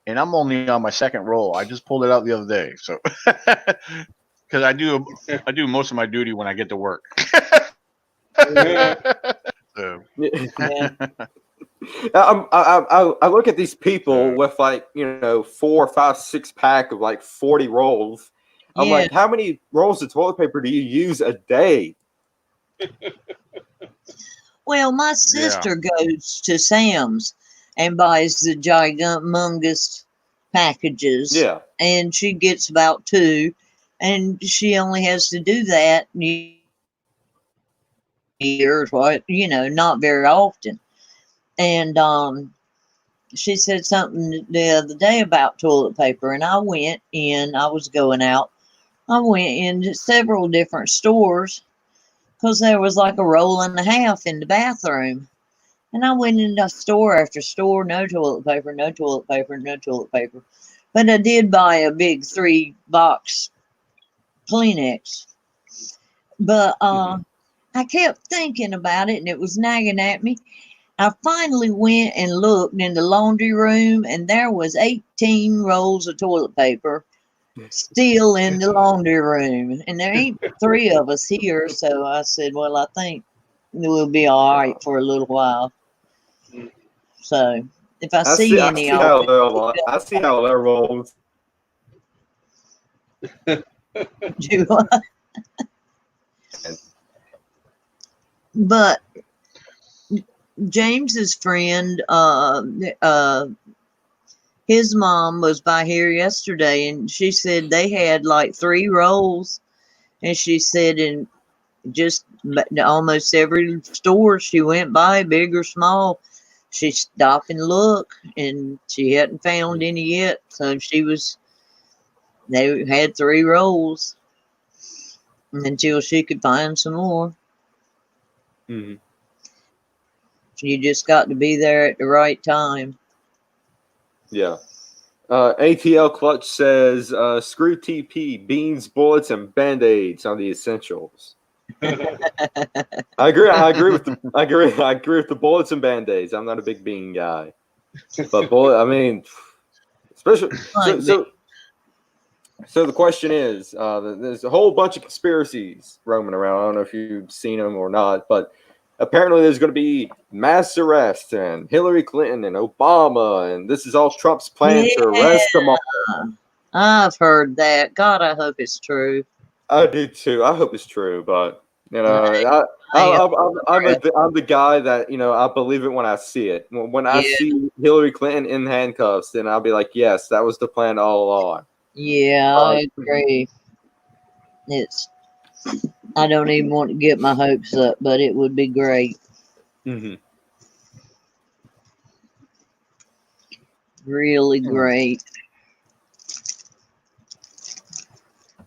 and I'm only on my second roll. I just pulled it out the other day, so because I do most of my duty when I get to work. So. Yeah. I look at these people with 4, 5, 6-pack of 40 rolls. I'm like, how many rolls of toilet paper do you use a day? Well, my sister goes to Sam's and buys the gigantous packages. Yeah. And she gets about 2, and she only has to do that years, not very often. And she said something the other day about toilet paper, and I was going out. I went into several different stores because there was like a roll and a half in the bathroom. And I went into store after store, no toilet paper, no toilet paper, no toilet paper. But I did buy a big 3-box Kleenex. But I kept thinking about it, and it was nagging at me. I finally went and looked in the laundry room, and there was 18 rolls of toilet paper still in the laundry room. And there ain't 3 of us here, so I said, well, I think we'll be all right for a little while. So if I see any of it, I see how that rolls. But James's friend, his mom was by here yesterday, and she said they had like 3 rolls, and she said in just almost every store she went by, big or small, she stopped and looked, and she hadn't found any yet. So they had 3 rolls until she could find some more. Mhm. You just got to be there at the right time. Yeah. ATL Clutch says, screw TP, beans, bullets, and band-aids on the essentials. I agree. I agree with the bullets and band-aids. I'm not a big bean guy, but bullet. I mean, especially so the question is, there's a whole bunch of conspiracies roaming around. I don't know if you've seen them or not, but apparently there's going to be mass arrests and Hillary Clinton and Obama, and this is all Trump's plan to arrest them all. I've heard that. God, I hope it's true. I do too. I hope it's true, but you know, I'm the guy that, you know, I believe it when I see it. When I see Hillary Clinton in handcuffs, then I'll be like, yes, that was the plan all along. Yeah, I agree. I don't even want to get my hopes up, but it would be great. Mm-hmm. Really great.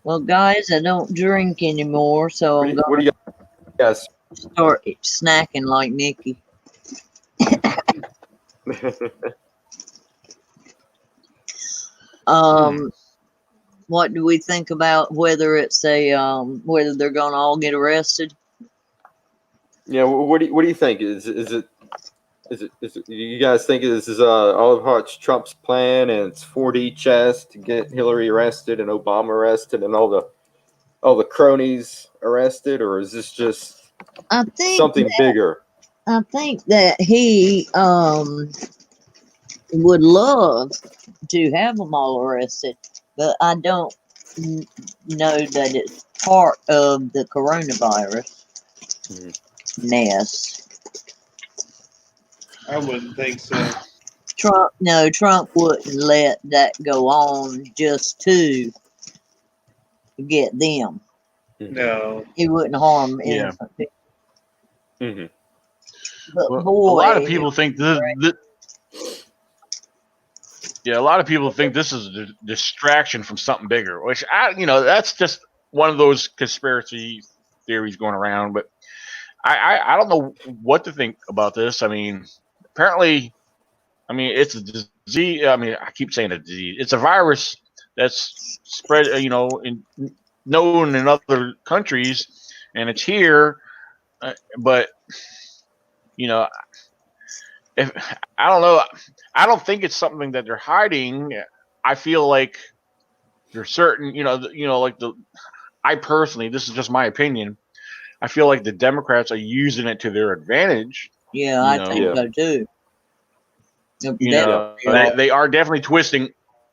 Well, guys, I don't drink anymore, so I'm What do going you guys? to start snacking like Nikki. What do we think about whether it's whether they're going to all get arrested? Yeah, what do you think? Is it you guys think this is all of it's Trump's plan and it's 4D chess to get Hillary arrested and Obama arrested and all the cronies arrested, or is this just something bigger? I think that he would love to have them all arrested, but I don't know that it's part of the coronavirus mess. I wouldn't think so. Trump wouldn't let that go on just to get them. No. He wouldn't harm innocent people. Mm-hmm. But Well, boy, a lot of people think this. Yeah, a lot of people think this is a distraction from something bigger, which that's just one of those conspiracy theories going around. But I don't know what to think about this. I mean, apparently, it's a disease. I mean, I keep saying a disease. It's a virus that's spread, known in other countries, and it's here. But if I don't know, I don't think it's something that they're hiding. I feel like there's certain, I personally, this is just my opinion. I feel like the Democrats are using it to their advantage. Yeah, I think so too. They are definitely twisting.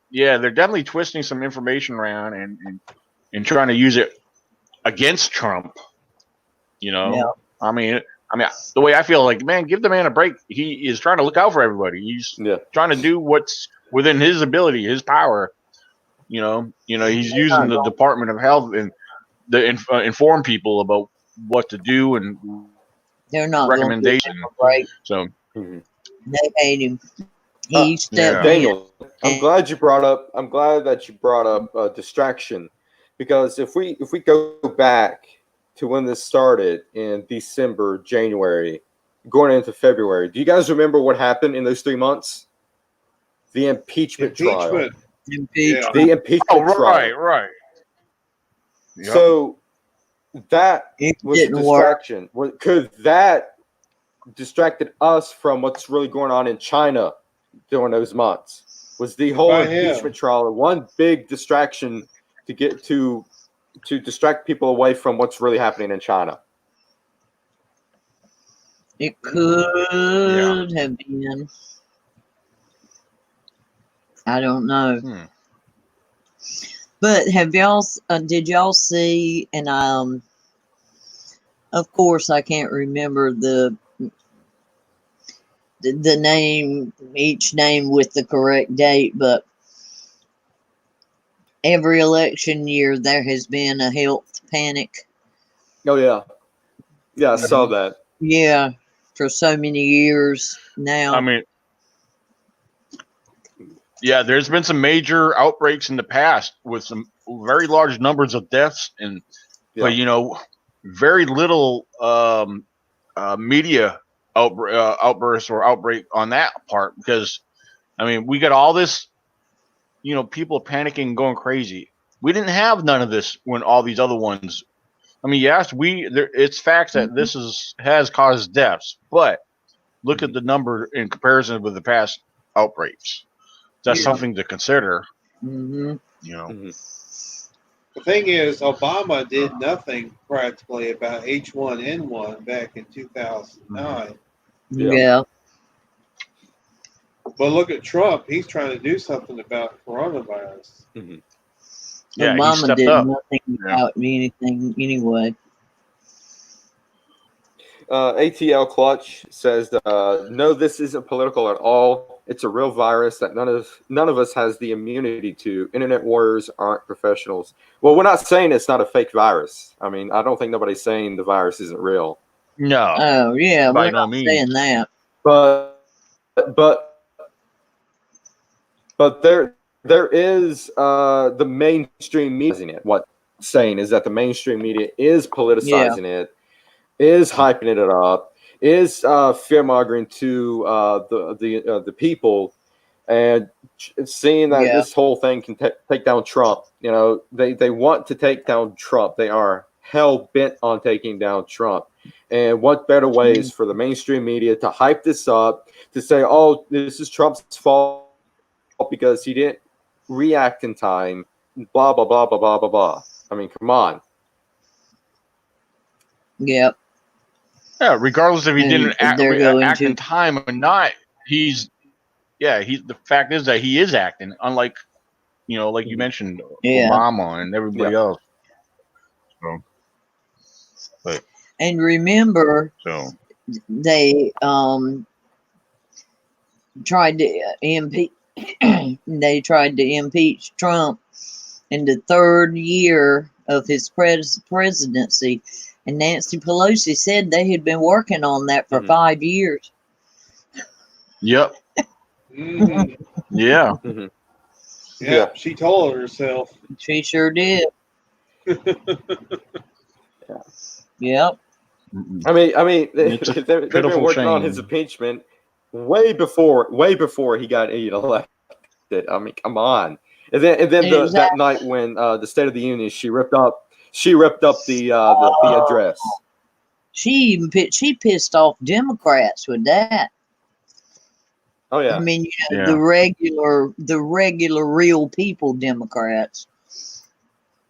Yeah, they're definitely twisting some information around and trying to use it against Trump. I mean, the way I feel, like, man, give the man a break. He is trying to look out for everybody. He's trying to do what's within his ability, his power. He's using the Department of Health and inform people about what to do and they're not recommendation. Right. So they hate him. He stepped Daniel, I'm glad that you brought up distraction, because if we go back to when this started in December, January, going into February, do you guys remember what happened in those 3 months? The impeachment trial. The impeachment trial. Right. Yep. So that was a distraction. Could that distracted us from what's really going on in China during those months? Was the whole impeachment trial one big distraction to get to distract people away from what's really happening in China? It could have been. I don't know. But did y'all see, and Of course, I can't remember the name, each name with the correct date, but every election year there has been a health panic. Oh yeah, yeah, I saw Mhm. that. Yeah, for so many years now. I mean, yeah, there's been some major outbreaks in the past with some very large numbers of deaths, and Yeah. but very little media outburst or outbreak on that part, because I mean, we got all this, people panicking, going crazy. We didn't have none of this when all these other ones. I mean, yes, it's facts that this has caused deaths, but look at the number in comparison with the past outbreaks. That's Yeah. something to consider. Mm-hmm. The thing is, Obama did nothing practically about H1N1 back in 2009. Yeah. Yeah. But look at Trump. He's trying to do something about coronavirus. Yeah, he Obama stepped did up. nothing about anything anyway. ATL Clutch says, "No, this isn't political at all. It's a real virus that none of us has the immunity to. Internet warriors aren't professionals." Well, we're not saying it's not a fake virus. I mean, I don't think nobody's saying the virus isn't real. No, Oh yeah, by we're no not means. saying that. But there is the mainstream media. What saying is that the mainstream media is politicizing it, is hyping it up, is fear mongering to the people, and seeing that this whole thing can take down Trump. They want to take down Trump. They are hell bent on taking down Trump. And what better ways for the mainstream media to hype this up, to say, "Oh, this is Trump's fault because he didn't react in time," blah blah blah blah blah blah blah. I mean, come on. Yep. Yeah, regardless if he didn't act to in time or not, the fact is that he is acting, unlike like you mentioned, Obama and everybody else. So, and remember, they tried to impeach. They tried to impeach Trump in the third year of his presidency, and Nancy Pelosi said they had been working on that for 5 years. Yep. Mm-hmm. Yeah. Mm-hmm. Yeah, she told herself. She sure did. Yep. I mean, they've been working on his shame. impeachment way before he got elected. I mean, come on. And then that night when the State of the Union, she ripped up the address. She pissed off Democrats with that. Oh yeah. I mean, the regular real people Democrats.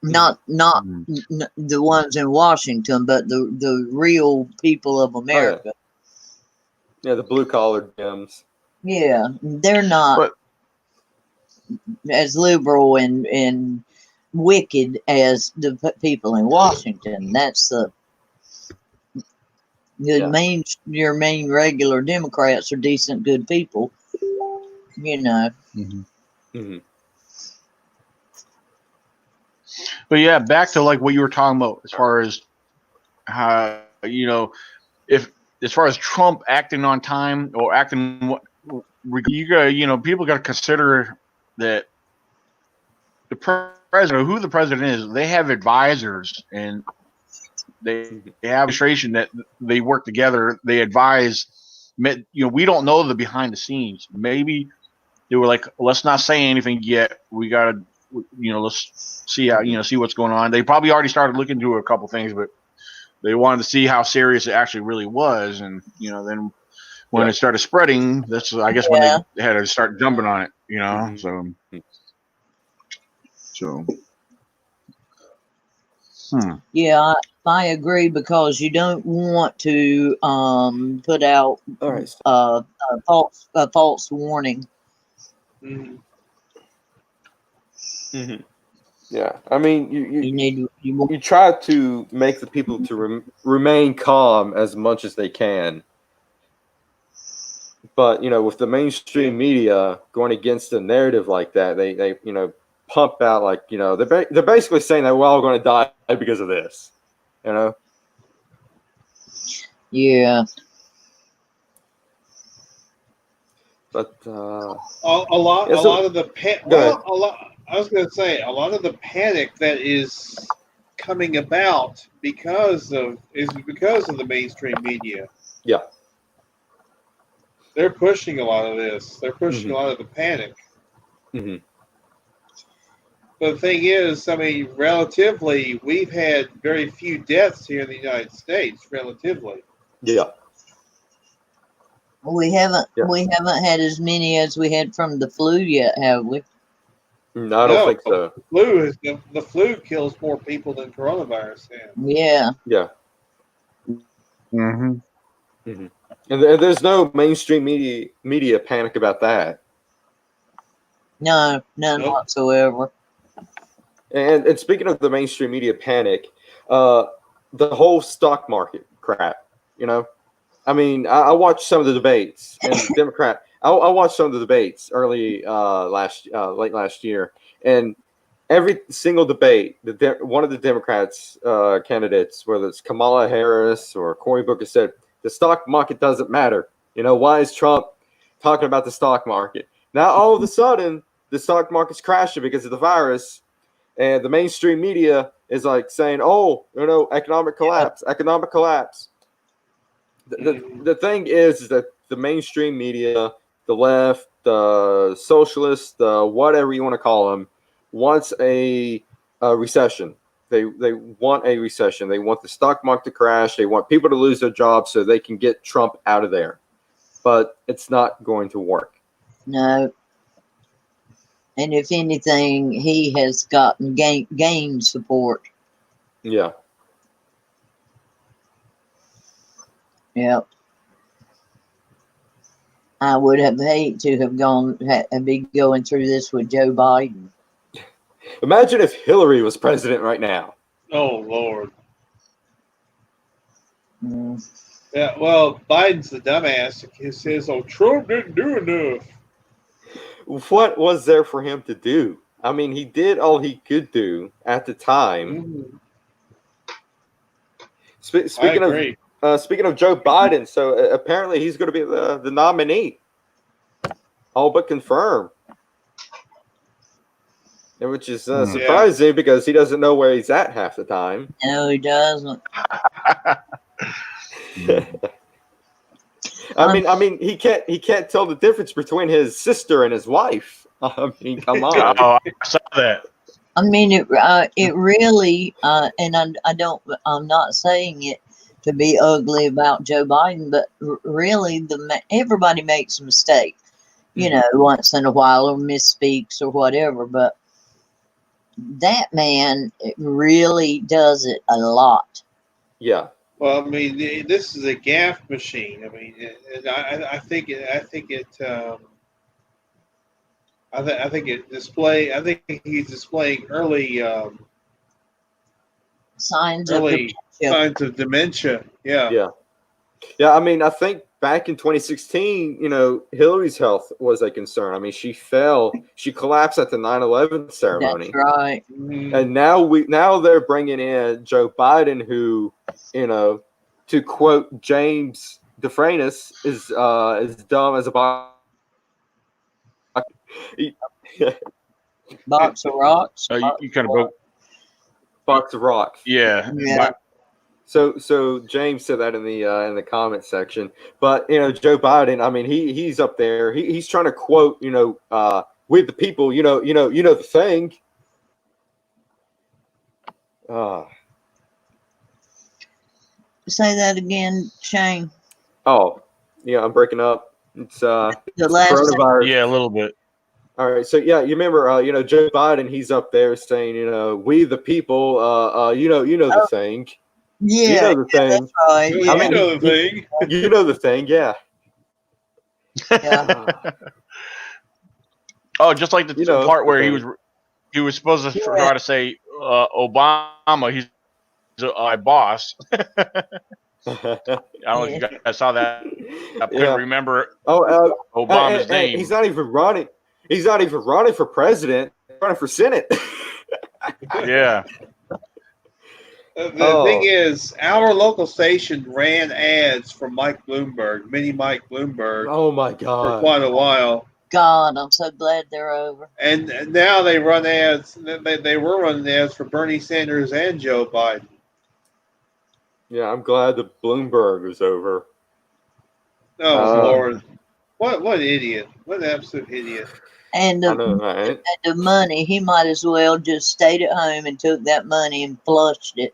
Not the ones in Washington, but the real people of America. Yeah, the blue collar Dems. Yeah, they're not as liberal and wicked as the people in Washington. That's your main regular Democrats are decent, good people. But yeah, back to like what you were talking about as far as how if as far as Trump acting on time or acting, you got people got to consider that the president, who the president is, they have advisors and they have administration that they work together. They advise. We don't know the behind the scenes. Maybe they were like, let's not say anything yet. We gotta, let's see how see what's going on. They probably already started looking into a couple things, but they wanted to see how serious it actually really was, and then when it started spreading, that's I guess when they had to start jumping on it. So. Yeah, I agree, because you don't want to put out a false warning. Mm-hmm. Mm-hmm. Yeah, I mean, you try to make the people to remain calm as much as they can, but with the mainstream media going against a narrative like that, they pump out like they're basically saying that we're all going to die because of this, Yeah. But a lot of the I was going to say a lot of the panic that is coming about because of the mainstream media. Yeah, they're pushing a lot of this. They're pushing a lot of the panic. Mm-hmm. But the thing is, I mean, relatively, we've had very few deaths here in the United States. Relatively, yeah. We haven't had as many as we had from the flu yet, have we? No, I don't think so. The flu kills more people than coronavirus has. Yeah. Yeah. Mm-hmm. Mm-hmm. And there's no mainstream media panic about that. No, none whatsoever. And speaking of the mainstream media panic, the whole stock market crap, I mean, I watched some of the debates, and I watched some of the debates early late last year, and every single debate, one of the Democrats candidates, whether it's Kamala Harris or Cory Booker, said the stock market doesn't matter. Why is Trump talking about the stock market? Now all of a sudden the stock market's crashing because of the virus, and the mainstream media is like saying, "Oh, economic collapse, economic collapse." The thing is that the mainstream media, the left, the socialists, the whatever you want to call them, wants a recession. They want a recession. They want the stock market to crash. They want people to lose their jobs so they can get Trump out of there. But it's not going to work. No. And if anything, he has gotten gained support. Yeah. Yep. I would have hated to have be going through this with Joe Biden. Imagine if Hillary was president right now. Oh, Lord. Mm. Yeah, well, Biden's the dumbass. He says, "Oh, Trump didn't do enough." What was there for him to do? I mean, he did all he could do at the time. I agree. Speaking of Joe Biden, so apparently he's going to be the nominee. All but confirmed. Which is surprising because he doesn't know where he's at half the time. No, he doesn't. I mean, he can't tell the difference between his sister and his wife. I mean, come on. Oh, I saw that. I mean, it really, and I'm not saying it to be ugly about Joe Biden, but really, everybody makes a mistake, once in a while, or misspeaks or whatever. But that man really does it a lot. Yeah. Well, I mean, this is a gaffe machine. I mean, and I think he's displaying early signs of dementia. Yeah. I mean, I think back in 2016, Hillary's health was a concern. I mean, she collapsed at the 9/11 ceremony. That's right. And now they're bringing in Joe Biden, who, to quote James DeFreitas, is dumb as a box. Box of rocks. You kind of box of rocks. Yeah. So James said that in the comment section, but Joe Biden, I mean, he's up there. He's trying to quote, with the people, the thing. Say that again, Shane. Oh, yeah, I'm breaking up. It's the last coronavirus. Yeah, a little bit. All right, so yeah, you remember, Joe Biden, he's up there saying, we the people, the thing. Yeah, the thing. That's right. Yeah. I mean, the thing. You know the thing, yeah. Yeah. Oh, just like the part where he was he was supposed to try to say Obama. He's my boss. I don't know if you guys saw that. I couldn't remember Obama's name. He's not even running. He's not even running for president. He's running for Senate. Yeah. The thing is, our local station ran ads for Mike Bloomberg, Mini Mike Bloomberg, Oh my for God. quite a while. God, I'm so glad they're over. And now they run ads. They were running ads for Bernie Sanders and Joe Biden. Yeah, I'm glad the Bloomberg was over. Oh Lord, what idiot! What an absolute idiot! And I know, right? the money, he might as well just stayed at home and took that money and flushed it.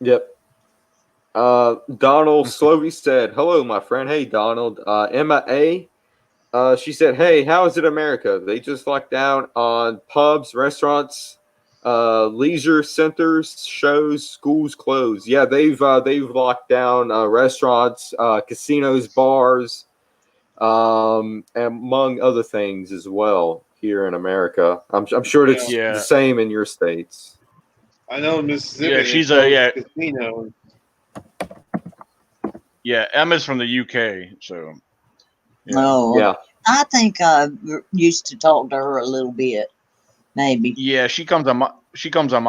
Yep. Donald Slovey said, "Hello, my friend." Hey, Donald. Emma A. She said, "Hey, how is it, America? They just locked down on pubs, restaurants, leisure centers, shows, schools closed. Yeah, they've locked down restaurants, casinos, bars, among other things as well here in America. I'm sure it's the same in your states." I know Mississippi. Yeah, she's casino. Yeah, Emma's from the UK, so. No, Yeah. I think I used to talk to her a little bit, maybe. Yeah, she comes on my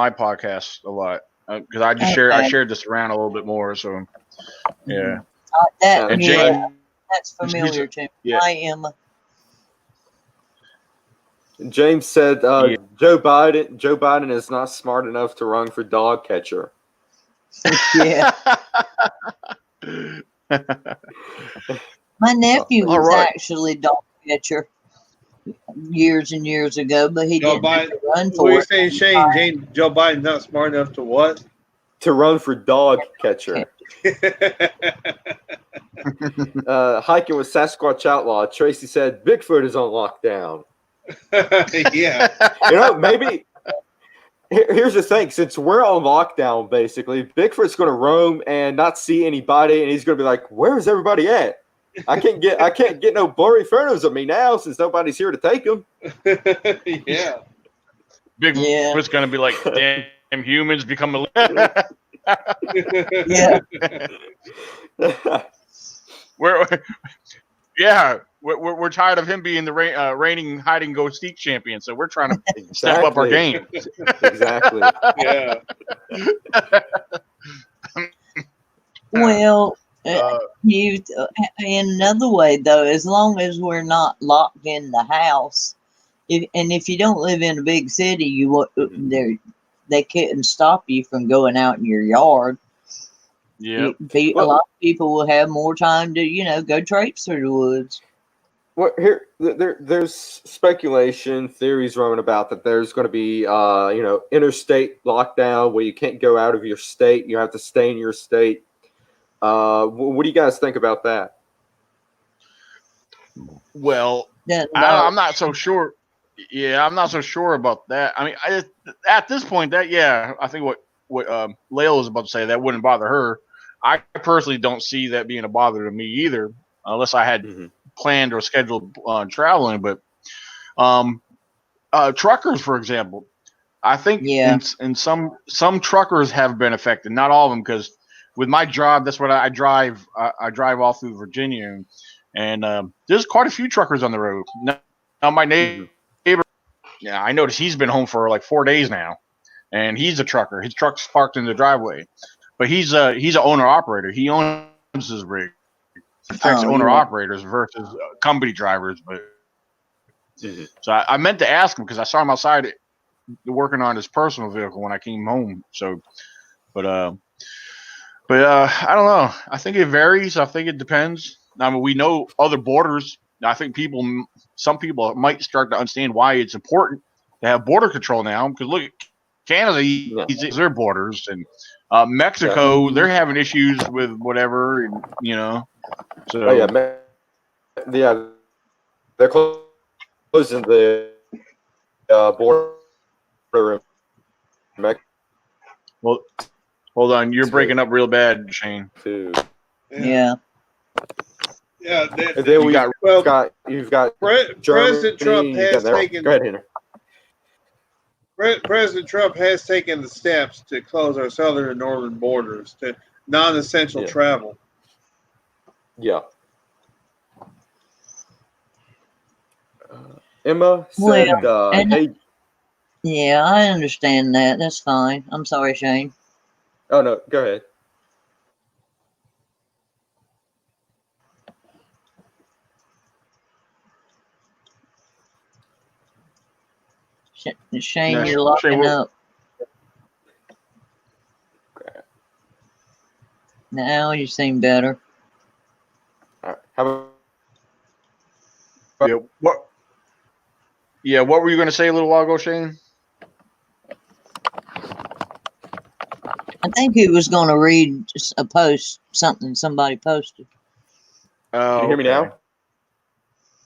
podcast a lot because I just shared this around a little bit more. So yeah, That and that's familiar to me. Yeah. I am. James said, Joe Biden is not smart enough to run for dog catcher. Yeah. My nephew was actually dog catcher years and years ago, but he didn't run for What are you it. saying, Shane? Joe Biden's not smart enough to what? To run for dog catcher. Hiking with Sasquatch Outlaw. Tracy said, Bigfoot is on lockdown. Yeah. You know, maybe here's the thing. Since we're on lockdown, basically, Bigfoot's going to roam and not see anybody, and he's going to be like, "Where's everybody at? I can't get no blurry photos of me now since nobody's here to take them." Yeah. Bigfoot's going to be like, "Damn humans become a." Yeah. We're tired of him being the reigning hide and go seek champion, so we're trying to step up our game. Exactly. Yeah. Well, you in another way though, as long as we're not locked in the house, if you don't live in a big city, they couldn't stop you from going out in your yard. Yeah, a lot of people will have more time to go traipse through the woods. Well, there's speculation, theories running about that there's going to be, interstate lockdown where you can't go out of your state. You have to stay in your state. What do you guys think about that? Well, I'm not so sure. Yeah, I'm not so sure about that. I mean, at this point, I think what Layla was about to say, that wouldn't bother her. I personally don't see that being a bother to me either, unless I had planned or scheduled traveling. But truckers, for example, I think in some truckers have been affected. Not all of them, because with my job, that's what I drive. I drive all through Virginia, and there's quite a few truckers on the road. Now my neighbor, I noticed he's been home for like 4 days now, and he's a trucker. His truck's parked in the driveway, but he's an owner operator. He owns his rig. Affects owner operators versus company drivers, but so I meant to ask him because I saw him outside working on his personal vehicle when I came home. So, but I don't know. I think it varies. I think it depends. I mean, we know other borders. I think some people might start to understand why it's important to have border control now. Because look, Canada eases their borders, and Mexico, they're having issues with whatever, and So they're closing the border. Well, hold on, you're breaking up real bad, Shane. Yeah. Yeah. You've got President Trump has taken. Go ahead, Henry. President Trump has taken the steps to close our southern and northern borders to non-essential Yeah. travel. Yeah. Emma Well, said, and- "Hey, Yeah, I understand that. That's fine. I'm sorry, Shane. oh no, go ahead." Shane, No, you're Shane, locking what- up. Now you seem better. All right. How about Yeah, what? Yeah, what were you going to say a little while ago, Shane? I think he was going to read a post, something somebody posted. Oh, can you hear me now?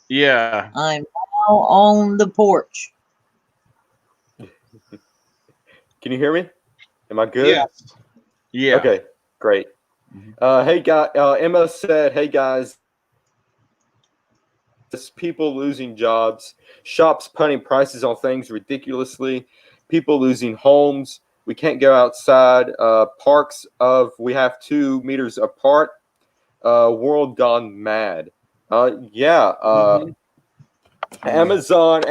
Yeah. I'm now on the porch. Can you hear me? Am I good? Yes. Yeah. Okay, great. Mhm. Hey, guy. Emma said, "Hey guys, it's people losing jobs, shops putting prices on things ridiculously, people losing homes. We can't go outside. Parks we have 2 meters apart. World gone mad." Yeah. Mhm. Amazon,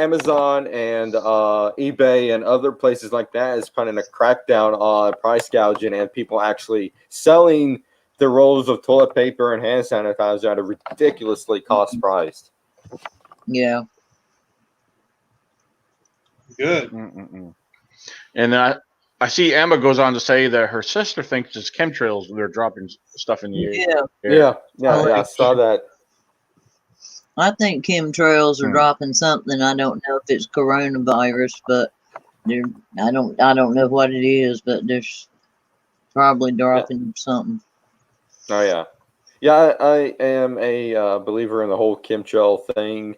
and eBay and other places like that is putting a crackdown on price gouging and people actually selling the rolls of toilet paper and hand sanitizer at a ridiculously cost priced. Yeah. Good. Mm-mm-mm. And I see Emma goes on to say that her sister thinks it's chemtrails. They're dropping stuff in the air. Yeah. Yeah. I saw that. I think chemtrails are Hmm. dropping something. I don't know if it's coronavirus, but I don't know what it is, but they're probably dropping something. Oh yeah, yeah. I am a believer in the whole chemtrail thing.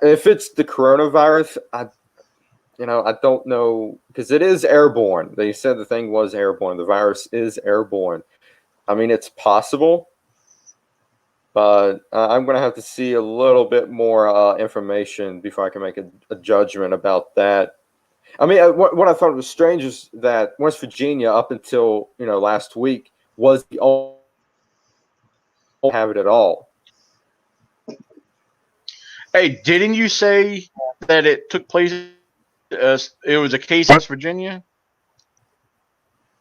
If it's the coronavirus, I don't know because it is airborne. They said the thing was airborne. The virus is airborne. I mean, it's possible, but I'm going to have to see a little bit more information before I can make a judgment about that. I mean, what I thought was strange is that West Virginia, up until last week, was the only have it at all. Hey, didn't you say that it took place? It was a case in West Virginia.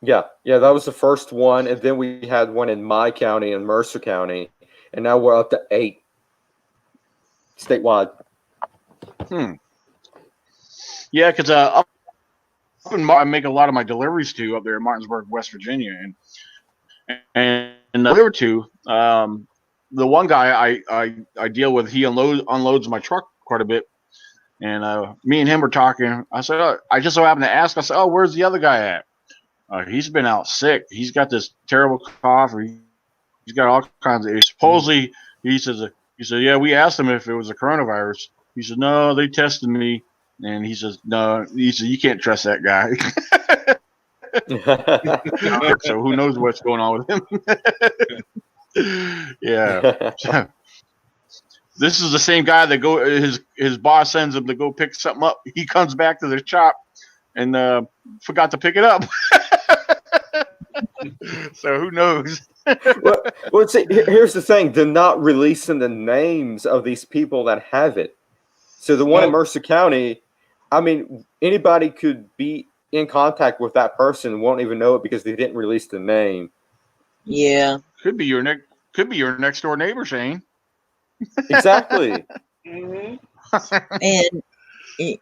Yeah, that was the first one, and then we had one in my county in Mercer County, and now we're up to 8 statewide. Yeah, because up I make a lot of my deliveries to up there in Martinsburg, West Virginia, and deliver to. The one guy I deal with, he unloads my truck quite a bit, and me and him were talking. I said, I just so happened to ask. I said, "Oh, where's the other guy at?" He's been out sick. He's got this terrible cough. He's got all kinds of issues. Supposedly, he said, yeah, we asked him if it was a coronavirus. He said, no, they tested me. And he says, no, he said, you can't trust that guy. So who knows what's going on with him? Yeah. This is the same guy that his boss sends him to go pick something up. He comes back to the shop and forgot to pick it up. So who knows? well, see, here's the thing: they're not releasing the names of these people that have it. So the one in Mercer County, I mean, anybody could be in contact with that person and won't even know it because they didn't release the name. Yeah. Could be your next door neighbor, Shane. Exactly. Mm-hmm. And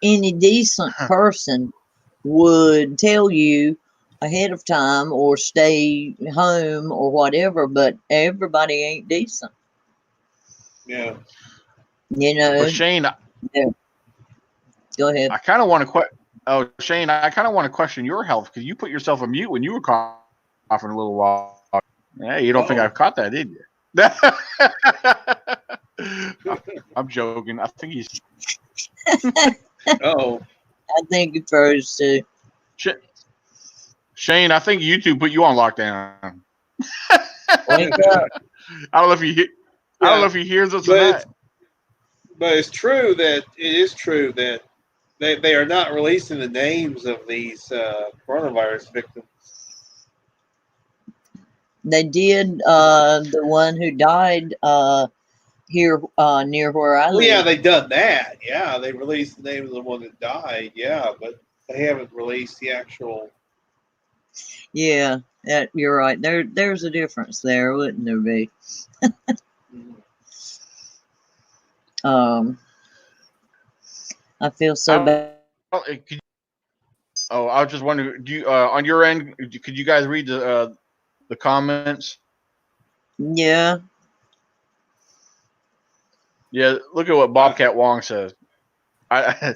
any decent person would tell you ahead of time or stay home or whatever, but everybody ain't decent. Yeah. But Shane, Go ahead. I kind of want to Shane, I kind of want to question your health because you put yourself on mute when you were coughing a little while. Yeah, you don't think I've caught that, did you? I'm joking. I think he's. Oh. I think it throws to. Shane, I think YouTube put you on lockdown. Wake up. I don't know if you. I don't know if he hears us or not. But it is true that they are not releasing the names of these coronavirus victims. They did the one who died here near where I Well, yeah, live. they done that. Yeah, they released the name of the one that died. Yeah, but they haven't released the actual. Yeah, you're right. There's a difference there, wouldn't there be? I feel so bad. I was just wondering, do you on your end, could you guys read the comments? Yeah. Yeah, look at what Bobcat Wong says. I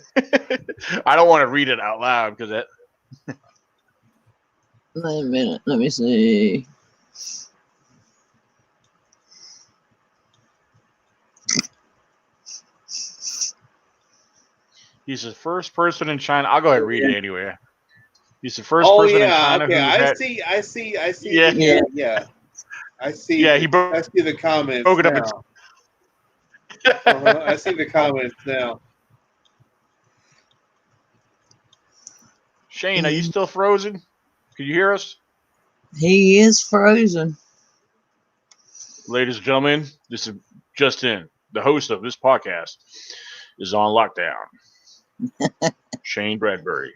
I don't want to read it out loud because that. Wait a minute. Let me see. He's the first person in China. I'll go ahead and read it anyway. He's the first Oh person in yeah, China okay. who I had. see. Yeah. Yeah. I see. Yeah, he I see the comments broke it up. now. I see the comments now. Shane, are you still frozen? Can you hear us? He is frozen. Ladies and gentlemen, this is Justin, the host of this podcast, is on lockdown. Shane Bradbury.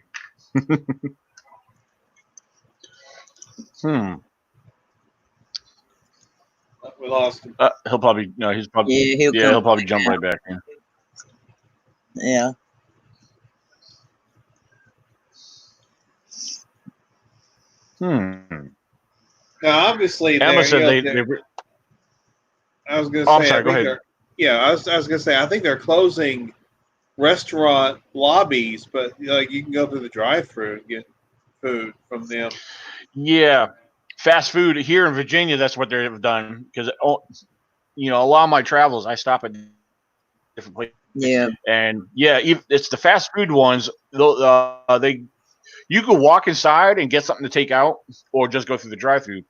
We lost him. He'll probably no. He's probably Yeah, he'll probably jump right back in. Yeah. Now, obviously, Emma said I was going to say. I'm sorry. Go ahead. Yeah, I was going to say. I think they're closing restaurant lobbies, but like you can go through the drive-through and get food from them. Yeah, fast food here in Virginia. That's what they've done because a lot of my travels, I stop at different places. Yeah. And yeah, it's the fast food ones. You could walk inside and get something to take out, or just go through the drive-through.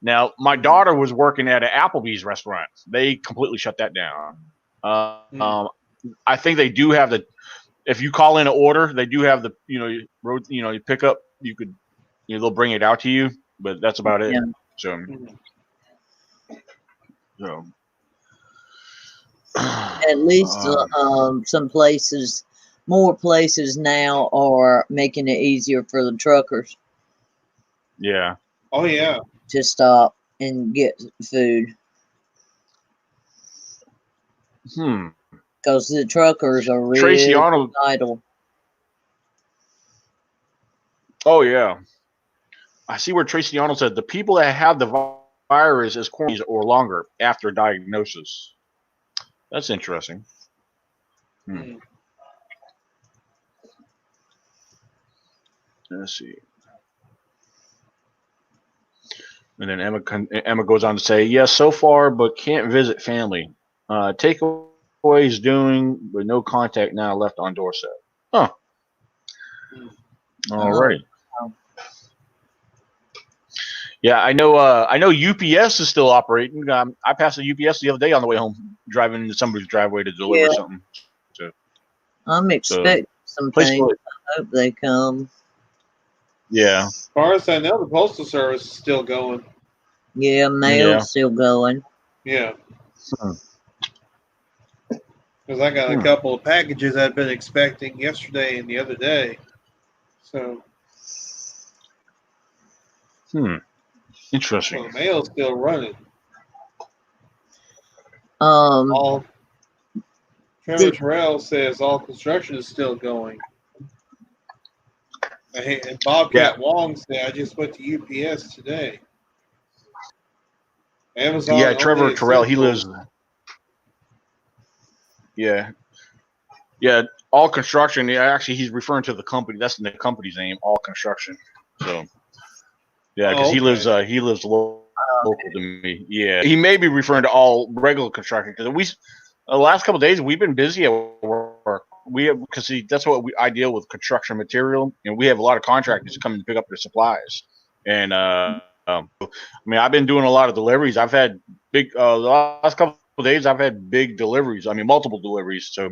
Now, my daughter was working at an Applebee's restaurant. They completely shut that down. I think they do have if you call in an order, they do have you pick up. You could, they'll bring it out to you, but that's about it. Yeah. So. At least some places, more places now are making it easier for the truckers. Yeah. Oh yeah. To stop and get food. Because the truckers are really Tracy Arnold. idle. Oh yeah. I see where Tracy Arnold said the people that have the virus is quarantined or longer after diagnosis. That's interesting. Let's see. And then Emma goes on to say, yes, so far, but can't visit family. Takeaways doing, but no contact now left on doorstep. Huh. All right. Yeah, I know UPS is still operating. I passed the UPS the other day on the way home, driving into somebody's driveway to deliver something. So, I'm expecting some things. I hope they come. Yeah. As far as I know, the Postal Service is still going. Yeah, mail's still going. Yeah. Because I got a couple of packages I've been expecting yesterday and the other day. So. Interesting. Well, the mail's still running. Trevor Terrell says all construction is still going. And Bobcat Wong said, I just went to UPS today. Amazon. Yeah, Trevor Terrell, he lives. Yeah. Yeah, All Construction. Yeah, actually, he's referring to the company. That's the company's name, All Construction. So, yeah, because he lives local to me. Yeah, he may be referring to all regular construction because the last couple of days we've been busy at work. Because that's what I deal with, construction material, and we have a lot of contractors coming to pick up their supplies. And I've been doing a lot of deliveries. I've had the last couple of days I've had big deliveries. Multiple deliveries. So,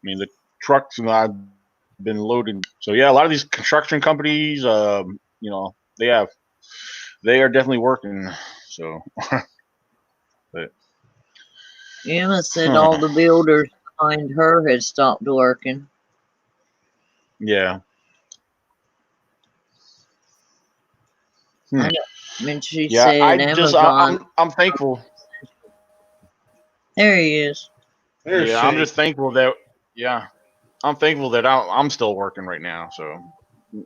the trucks and been loading. So yeah, a lot of these construction companies, they are definitely working. So, but Emma said all the builders behind her had stopped working. yeah. I mean, she Yeah, said Amazon. I'm thankful. There he is. There's Yeah, I'm Shane. just thankful that I'm thankful that I'm still working right now. So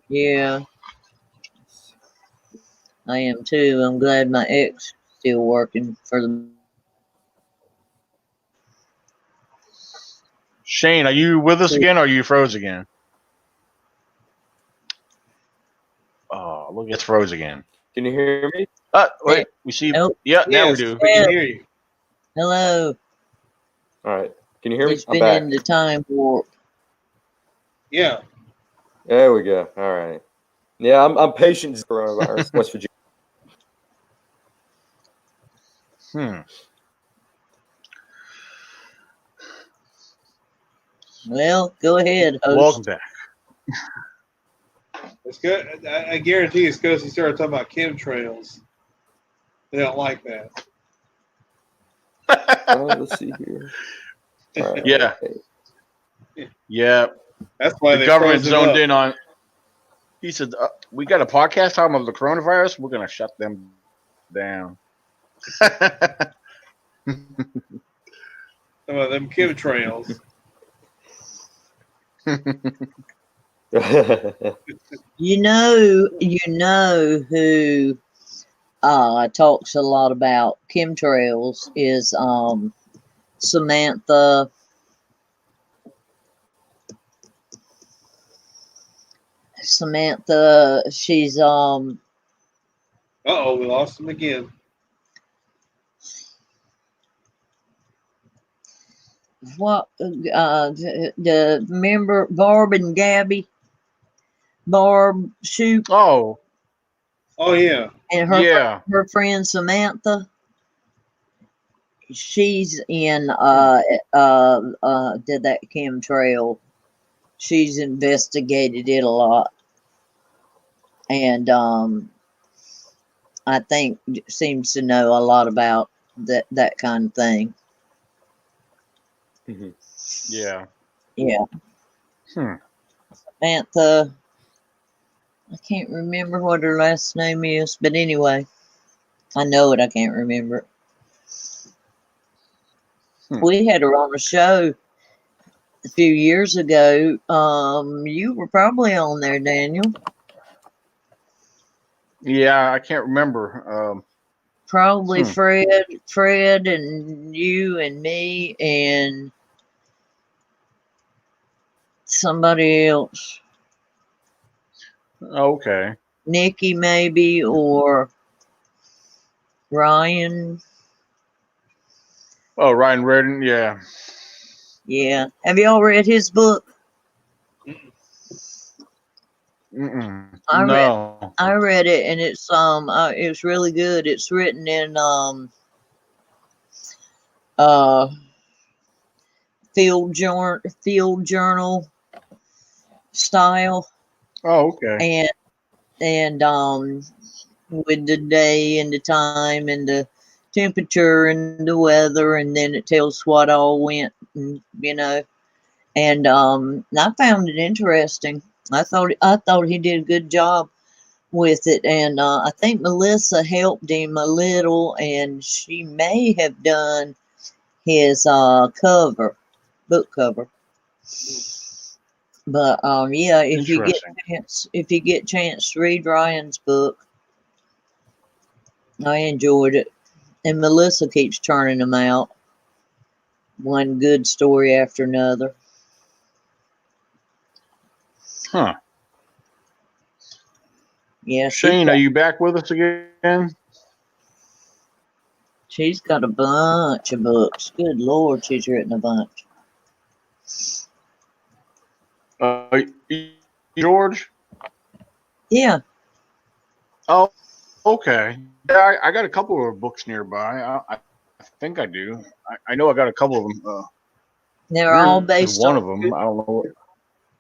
Yeah, I am too. I'm glad my ex still working for the. Shane, are you with us again or are you froze again? Oh, look, it's froze again. Can you hear me? Wait, we see. Nope. Yeah, now we Yes, do. we can hear you. Hello. All right. Can you hear me? It's I'm been back. in the time warp. Yeah. There we go. All right. Yeah, I'm patient as coronavirus, West Virginia. Well, go ahead, host. Welcome back. It's good. I guarantee it's because he started talking about chemtrails. They don't like that. Let's see here. All right. Yeah. Yeah, That's why the they government froze him zoned up. in on. He said, "We got a podcast talking about the coronavirus. We're gonna shut them down." Some of them chemtrails. You know who talks a lot about chemtrails is Samantha. Samantha, she's Uh-oh, we lost him again. what the member Barb and Gabby, Barb Shoop Oh, Oh, yeah. and her yeah. her friend Samantha. She's in did that chemtrail. She's investigated it a lot, and I think seems to know a lot about that kind of thing. Yeah. Yeah. Samantha, I can't remember what her last name is, but anyway, I know it. I can't remember it. We had her on the show a few years ago. You were probably on there, Daniel. Yeah, I can't remember. Probably Fred, and you and me and somebody else. Okay. Nikki maybe, or Ryan. Oh, Ryan Redden. Yeah. Yeah. Have y'all read his book? No. I read it, and it's it was really good. It's written in field journal style. Oh, okay. And with the day and the time and the temperature and the weather, and then it tells what all went, and, and I found it interesting. I thought he did a good job with it, and I think Melissa helped him a little, and she may have done his book cover. But yeah, if you get chance to read Ryan's book, I enjoyed it, and Melissa keeps churning them out, one good story after another. Huh. Yeah, Shane, are you back with us again? she's got a bunch of books. Good Lord, she's written a bunch. George? Yeah. Oh, okay. Yeah, I got a couple of books nearby. I think I do. I know I got a couple of them. They're all based one on of them. I don't know.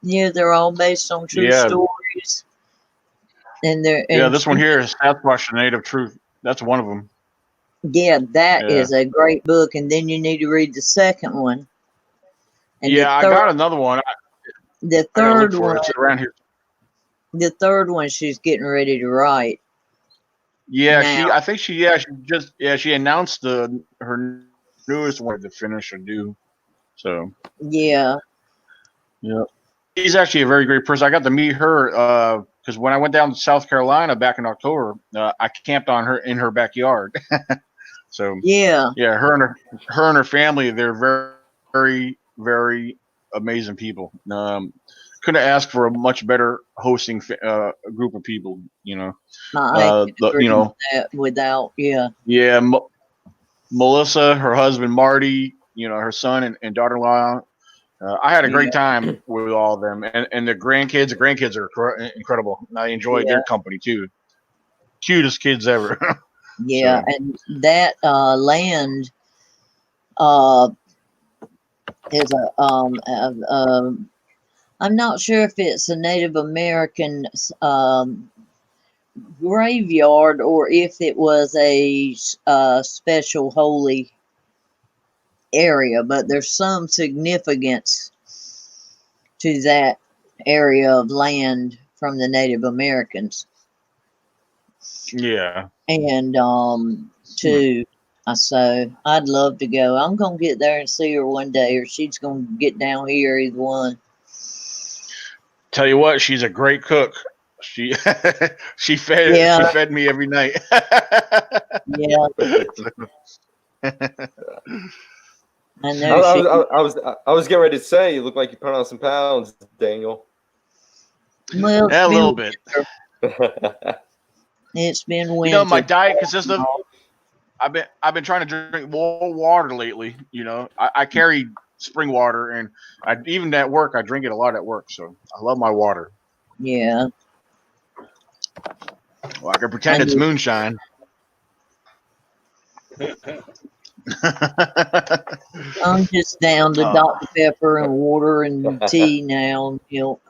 Yeah, they're all based on true Yeah. stories. And they're Yeah, and this one here is Sasquatch: The Native Truth. That's one of them. yeah, that Yeah. is a great book. And then you need to read the second one. And Yeah, I got another one. the I gotta look third for one, it. It's around here. the third one, she's getting ready to write Yeah, now. I think she announced her newest one to finish or do. So Yeah. yeah, she's actually a very great person. I got to meet her because when I went down to South Carolina back in October, I camped on her in her backyard. So Yeah. yeah, her and her family, they're very, very, very amazing people. Couldn't ask for a much better hosting group of people. You know, I can agree you know, with that without, yeah. yeah, Melissa, her husband Marty, you know, her son and daughter-in-law. I had a great time with all of them, and the grandkids. The grandkids are incredible. I enjoyed Yeah. their company too. Cutest kids ever. Yeah. So, And that land uh is I'm not sure if it's a Native American graveyard or if it was a special holy area, but there's some significance to that area of land from the Native Americans. yeah. And too, so I'd love to go. I'm gonna get there and see her one day, or she's gonna get down here, either one. Tell you what, she's a great cook. She she Yeah. fed me every night. Yeah, I I, know I she. was I was getting ready to say you look like you put on some pounds, Daniel. Well, it's Yeah, a been little bit. it's been You winter. know, my diet consists of. I've been trying to drink more water lately. You know, I carry spring water, and even at work I drink it a lot at work. So I love my water. Yeah, Well, I can I pretend it's do. moonshine. I'm just down to Oh. Dr. Pepper and water and tea now, and milk.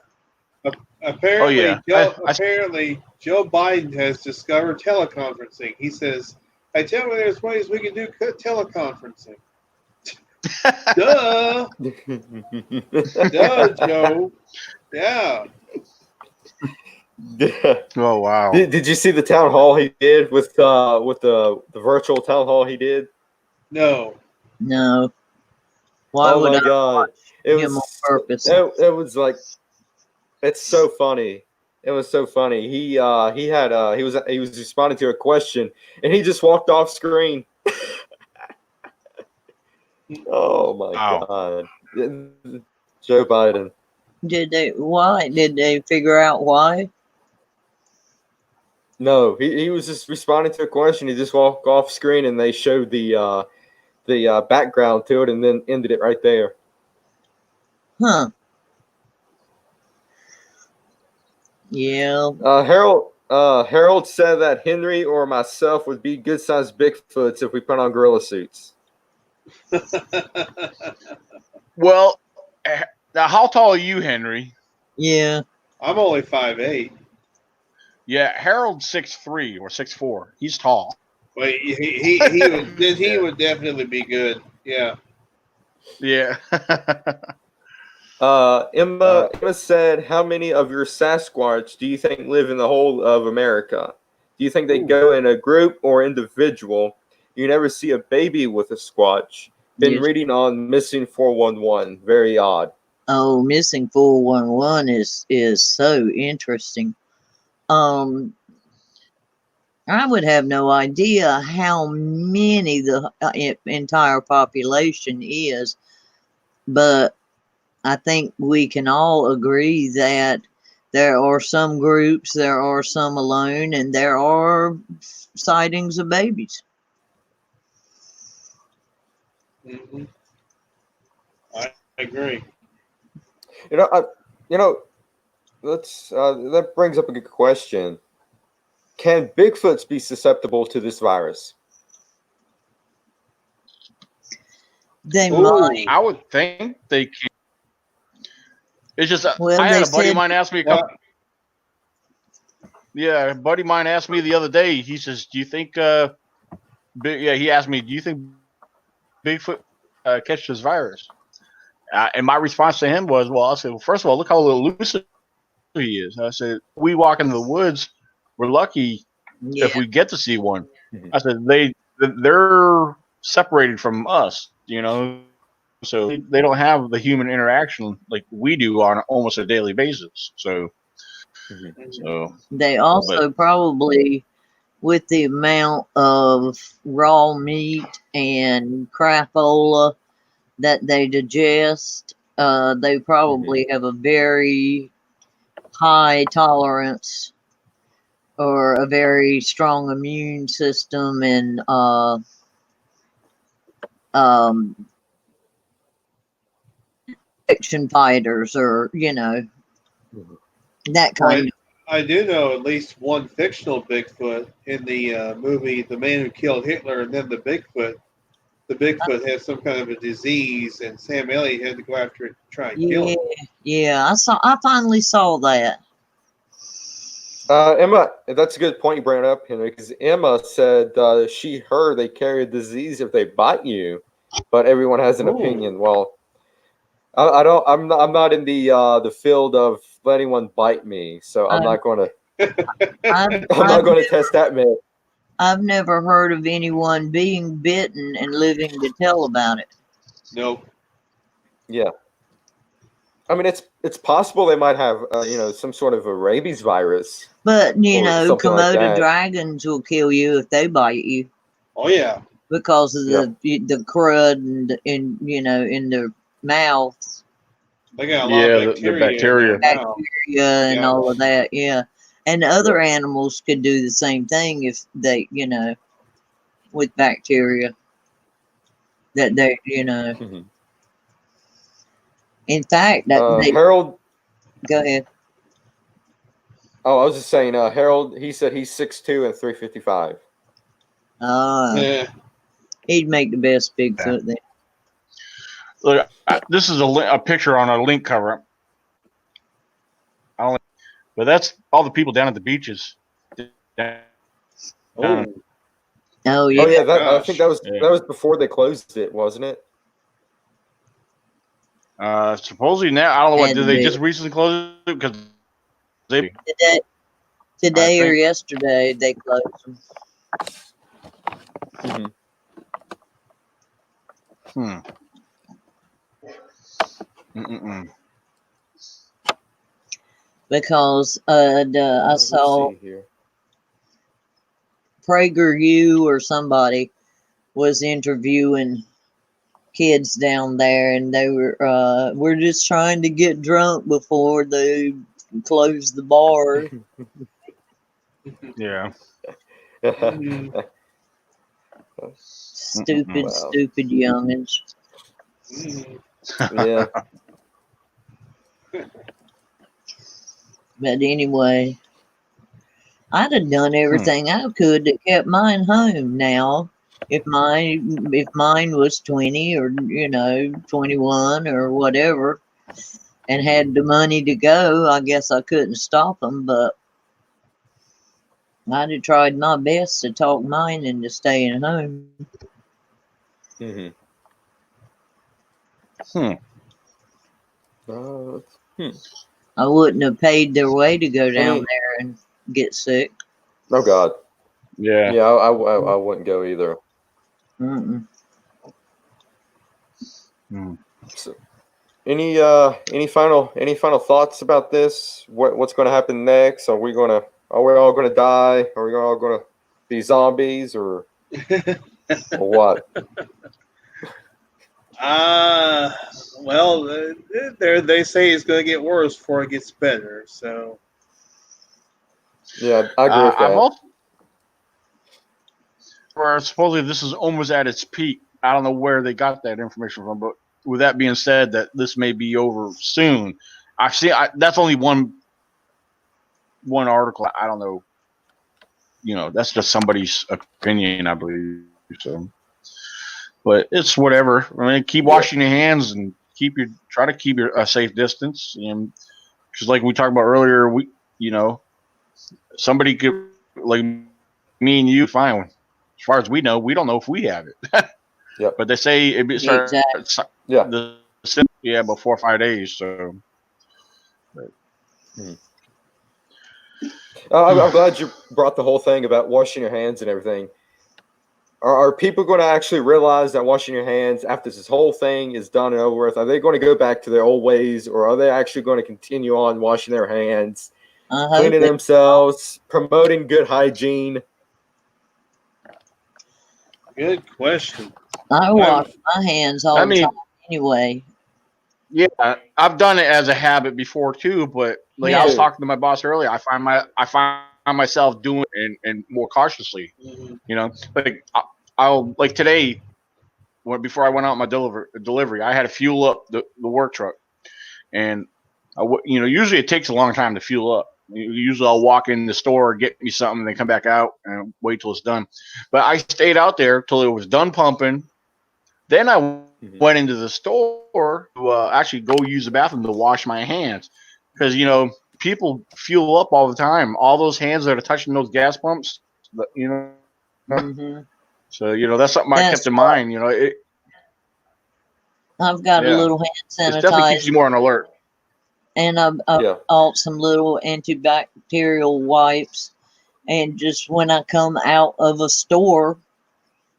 Apparently, Oh, yeah. apparently, Joe Biden has discovered teleconferencing. He says, "I tell me there's ways we can do teleconferencing." Duh, duh, Joe. Yeah. Oh wow. Did you see the town hall he did with the virtual town hall he did? No. No, why Oh would my I god! It him on was purpose? it was like it's so funny. It was so funny. He was responding to a question and he just walked off screen. Oh my Wow. god. Joe Biden. Did they? Why did they figure out why? No, he was just responding to a question. He just walked off screen and they showed the background to it and then ended it right there. Huh? Yeah. Harold said that Henry or myself would be good sized Bigfoots if we put on gorilla suits. Well, now how tall are you, Henry? Yeah. I'm only 5'8". Yeah, Harold's 6'3" or 6'4". He's tall. But he would definitely be good. Yeah. Yeah. Emma said, "How many of your Sasquatch do you think live in the whole of America? Do you think they go in a group or individual? You never see a baby with a Squatch. Been Yes. reading on Missing 411. Very odd." Oh, missing 411 is so interesting. I would have no idea how many the entire population is, but I think we can all agree that there are some groups, there are some alone, and there are sightings of babies. Mm-hmm. I agree. Let's. That brings up a good question. Can Bigfoots be susceptible to this virus? They Ooh. might. I would think they can. It's just Well, I they had a buddy of said, mine ask me a Well, couple. Yeah, a buddy of mine asked me the other day. He says, "Do you think?" He asked me, "Do you think Bigfoot catches this virus?" And my response to him was, "Well, I said, well, first of all, look how elusive he is." I said, "We walk into the woods. We're lucky if yeah, we get to see one." Mhm. I said, they're separated from us, so they don't have the human interaction like we do on almost a daily basis. So, Mhm. they but also probably, with the amount of raw meat and crapola that they digest, they probably have a very high tolerance or a very strong immune system and um, fiction fighters, or Mhm. that well, kind of. I do know at least one fictional Bigfoot in the movie The Man Who Killed Hitler, and then the Bigfoot. The Bigfoot had some kind of a disease, and Sam Elliott had to go after it to try and kill Yeah, it. yeah. I finally saw that. Emma, that's a good point you brought up, Henry, because Emma said she heard they carry a disease if they bite you, but everyone has an Ooh. opinion. Well, I don't. I'm not in the field of letting one bite me, so I'm I've, not going to. I've, I'm I've, not going to test that myth. I've never heard of anyone being bitten and living to tell about it. Nope. Yeah, I mean it's possible they might have some sort of a rabies virus But or something like Komodo that. dragons will kill you if they bite you Oh yeah. because of Yep. the crud and in their mouths, They got a lot of yeah, the bacteria in their bacteria. mouth. bacteria and Yeah. all of that. Yeah, and other Yep. animals could do the same thing if they with bacteria that they. Mhm. In fact, that they Harold. go ahead. Oh, I was just saying. Harold. He said he's 6'2" and 355. Yeah. He'd make the best Yeah. Bigfoot then. Look, this is a picture on a link cover. But that's all the people down at the beaches. Down- Oh. Oh Oh yeah, yeah, I think Gosh. that was before they closed it, wasn't it? Supposedly now, I don't know what had did to they be just recently close it because they. today, I today or think. yesterday they closed them. Mhm. Hmm. Mm-mm-mm. Because I Let's saw see here. PragerU or somebody was interviewing kids down there, and they we're just trying to get drunk before they close the bar. Yeah. Mhm. Stupid, Wow. stupid youngins. Mhm. Yeah. But anyway, I'd have done everything I could to kept mine home now. If mine was 20 or 21 or whatever, and had the money to go, I guess I couldn't stop them. But I'd have tried my best to talk mine into staying home. Hmm. Hmm. I wouldn't have paid their way to go down Any? there and get sick. Oh God. Yeah. Yeah, I wouldn't go either. Mm-mm. Hmm. So, any final thoughts about this? What's going to happen next? Are we all going to die? Are we all going to be zombies or what? Well, they say it's going to get worse before it gets better. So, Yeah, I agree with I've that. also where supposedly this is almost at its peak. I don't know where they got that information from, but with that being said, that this may be over soon. I've seen that's only one article. I don't know. That's just somebody's opinion, I believe. So, but it's whatever. I mean, keep washing your hands and try to keep your a safe distance, and because like we talked about earlier, somebody could like me and you fine. As far as we know, we don't know if we have it. Yep. But they say it Exactly. starts Yeah. about 4 or 5 days. So I'm glad you brought the whole thing about washing your hands and everything. Are people going to actually realize that washing your hands after this whole thing is done and over with? Are they going to go back to their old ways, or are they actually going to continue on washing their hands, I hope cleaning that themselves, promoting good hygiene? Good question. I wash my hands all I the mean, time anyway. yeah, I've done it as a habit before too. But like I was Yeah. talking to my boss earlier, I find myself doing it and more cautiously. Like I'll like today, before I went out on my delivery, I had to fuel up the work truck, and usually it takes a long time to fuel up. Usually I'll walk in the store, get me something, then come back out and wait till it's done. But I stayed out there till it was done pumping. Then I went into the store to actually go use the bathroom to wash my hands, because people fuel up all the time. All those hands that are touching those gas pumps, Hmm. So that's something I kept That's in right. mind. I've got a little hand It definitely keeps sanitizer, you more on alert. and I've Yeah. bought some little antibacterial wipes. And just when I come out of a store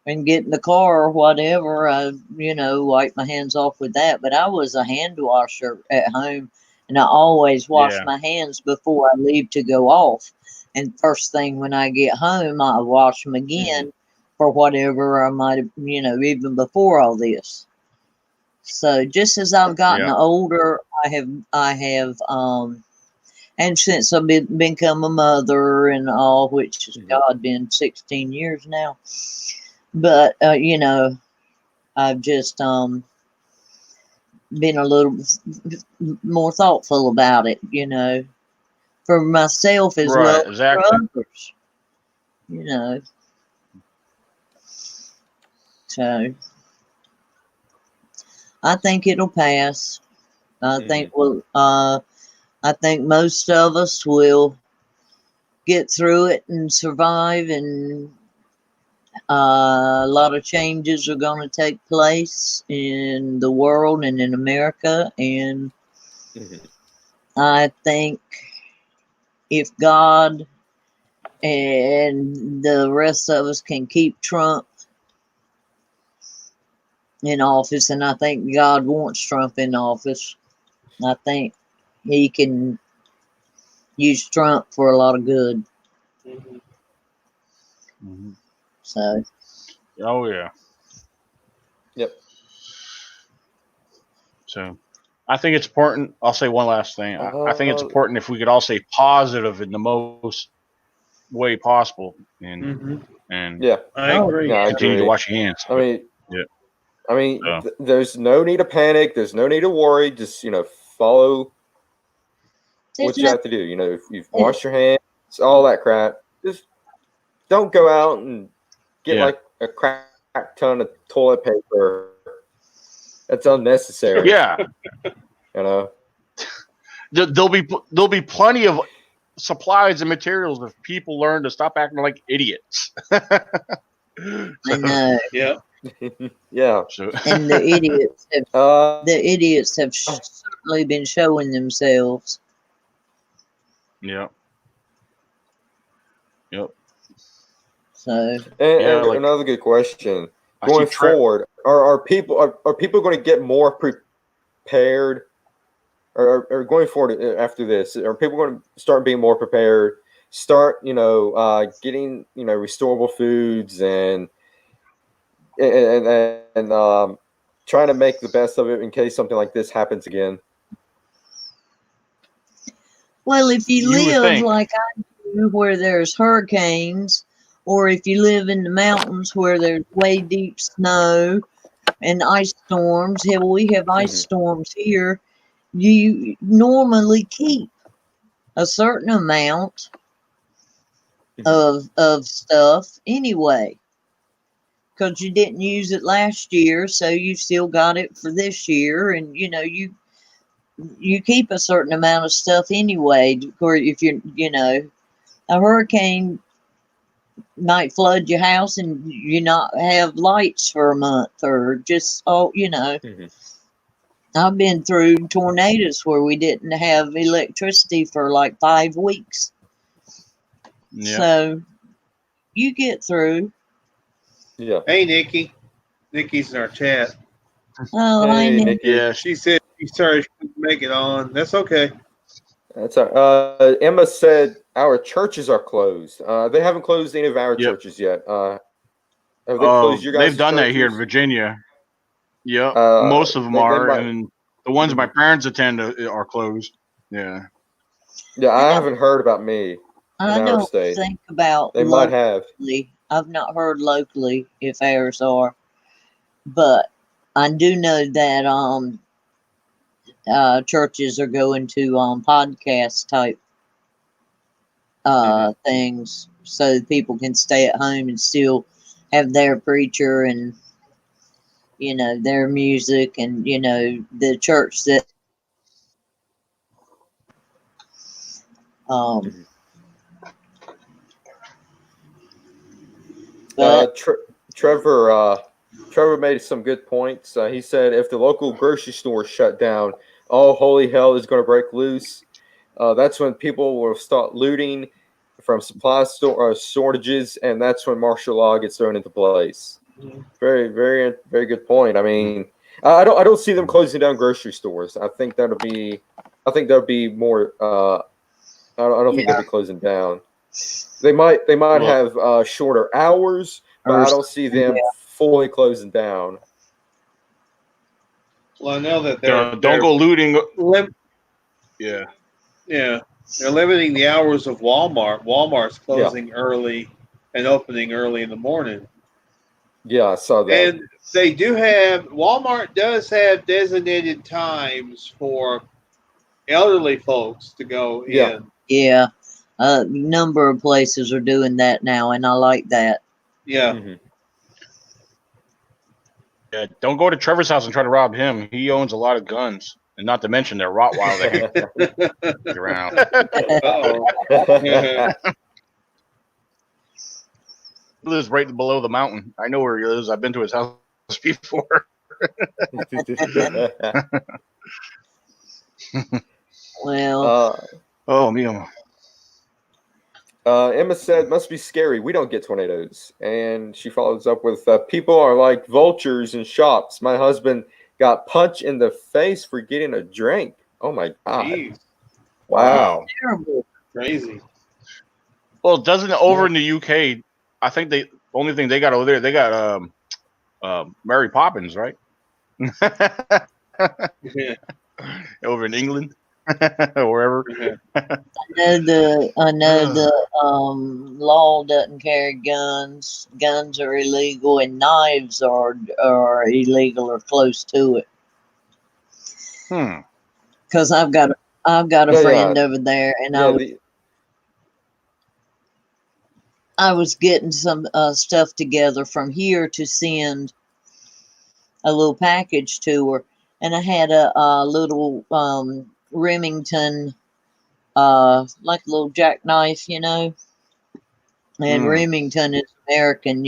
and get in the car or whatever, I wipe my hands off with that. But I was a hand washer at home, and I always wash Yeah. my hands before I leave to go off. And first thing when I get home, I wash them again for whatever I might have, even before all this. So just as I've gotten Yeah. older, I have, and since I've become a mother and all, which has God been 16 years now, but I've just been a little more thoughtful about it, for myself as Right, well as exactly. for others, So I think it'll pass. I think most of us will get through it and survive, and a lot of changes are going to take place in the world and in America. And I think if God and the rest of us can keep Trump in office, and I think God wants Trump in office, I think he can use Trump for a lot of good. Mhm. So, Oh yeah. Yep. So I think it's important. I'll say one last thing. I think it's important if we could all stay positive in the most way possible, and Yeah. I agree. Yeah, I continue to agree. wash your hands. I mean, Yeah. So. There's no need to panic. There's no need to worry. Just follow what you have to do. If you've washed your hands, all that crap. Just don't go out and get like a crap ton of toilet paper. That's unnecessary. Yeah. There'll be plenty of supplies and materials if people learn to stop acting like idiots. I know. Yeah. Yeah. So, And the idiots have certainly been showing themselves. yeah. Yep. So, And another good question. Going forward, are people going to get more prepared, or going forward after this? Are people going to start being more prepared? Start, getting restorable foods and trying to make the best of it in case something like this happens again. well, if you live like I do, where there's hurricanes, or if you live in the mountains where there's way deep snow and ice storms, hell, we have ice storms here. You normally keep a certain amount of stuff anyway, because you didn't use it last year, so you still got it for this year, and you keep a certain amount of stuff anyway. Or if a hurricane might flood your house and you not have lights for a month, or just Mhm. I've been through tornadoes where we didn't have electricity for like 5 weeks. Yeah. So you get through. Yeah. Hey, Nikki. Nikki's in our chat. Oh, I Hey, know. Nikki. Yeah. She said she's sorry she couldn't make it on. That's okay. That's Emma said our churches are closed. They haven't closed any of our Yep. churches yet. Have they closed your guys' They've done that here in churches? Virginia. Yep. Uh, Most of them they are, might. and the ones my Mhm. parents attend are closed. Yeah. Yeah, I haven't heard about me in I our don't state. think about They might have. locally. I've not heard locally if ours are, but I do know that churches are going to podcast type things, so people can stay at home and still have their preacher and their music, and the church that Mhm. but Trevor made some good points. He said if the local grocery store shut down, all holy hell is going to break loose. That's when people will start looting from shortages, and that's when martial law gets thrown into place. Very, very, very good point. I mean, I don't see them closing down grocery stores. I think that'll be more. I don't think they'll be closing down. They might Well, have shorter hours, but or I don't see them fully closing down. Well, I know that they're don't go looting. lim- Yeah. yeah, they're limiting the hours of Walmart. Walmart's Yeah, closing early and opening early in the morning. yeah, I saw that. And they do have Walmart does have designated times for elderly folks to go Yeah. in. yeah, a number of places are doing that now, and I like that. Yeah. Mhm. Yeah. Don't go to Trevor's house and try to rob him. He owns a lot of guns, and not to mention their Rottweiler that hangs around. Uh-oh. He lives right below the mountain. I know where he lives. I've been to his house before. Well, Oh, me. Emma said, "Must be scary. We don't get tornadoes." And she follows up with, "People are like vultures in shops. My husband got punched in the face for getting a drink. Oh my god! Jeez, Wow. terrible. crazy. Well, doesn't over in the UK? I think the only thing they got over there, they got Mary Poppins, right? Yeah. Over in England or wherever. I know the law doesn't carry guns. Guns are illegal, and knives are illegal or close to it. Hmm. Because I've got a Yeah, friend over there, and Yeah, I was getting some stuff together from here to send a little package to her, and I had a little Remington, like a little jackknife, and Remington is American,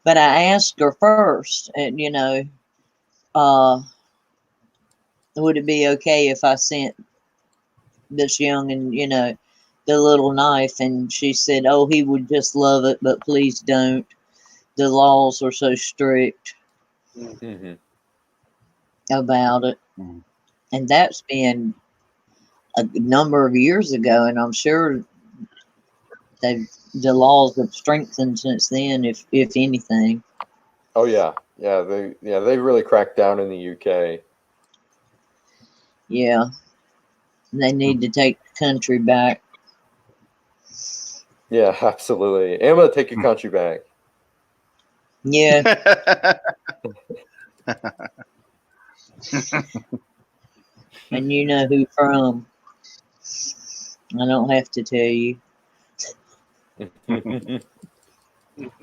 but I asked her first, and would it be okay if I sent this young and the little knife? And she said, "Oh, he would just love it, but please don't. The laws are so strict mhm. about it." Mhm. And that's been a number of years ago, and I'm sure the laws have strengthened since then, if anything. Oh yeah, they really cracked down in the UK. Yeah, they need to take the country back. Yeah, absolutely. Emma, take your country back. Yeah, and you know who from. I don't have to tell you.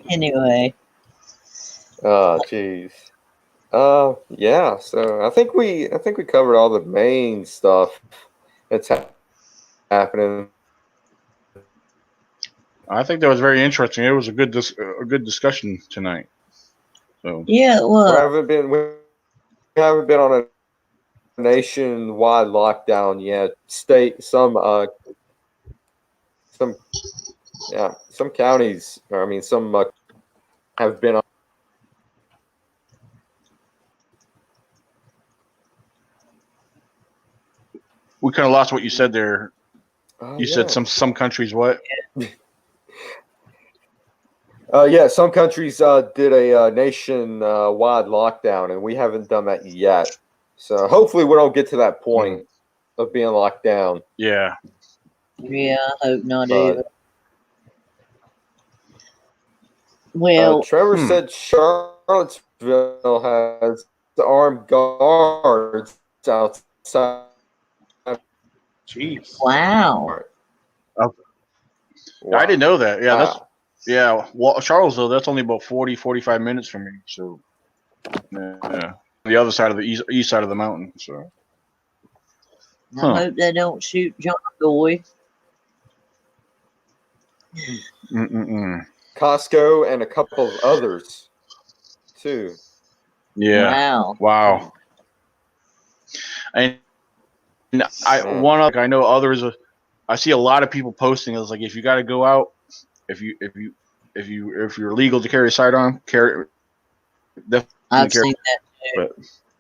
Anyway, Oh, jeez. Yeah. So I think we covered all the main stuff that's happening. I think that was very interesting. It was a good discussion tonight. So Yeah, it We was. haven't been on a nationwide lockdown yet. Some some counties. Or, I mean, some have been on. we kind of lost what you said there. Oh, You yeah. said some countries what? Yeah, some countries did a nationwide lockdown, and we haven't done that yet. So hopefully, we don't get to that point of being locked down. Yeah. Yeah, I hope not But either. Well, Trevor said Charlottesville has armed guards outside. Jeez. wow. Wow. I didn't know that. Yeah, that's Wow. Well, Charlottesville, that's only about 45 minutes from me. So, yeah, the other side of the east side of the mountain. So, I hope they don't shoot John Doy. Costco and a couple of others too. Yeah. Wow. And I know others. I see a lot of people posting. It's like if you got to go out, if you're legal to carry a sidearm, carry. I've seen that too. But,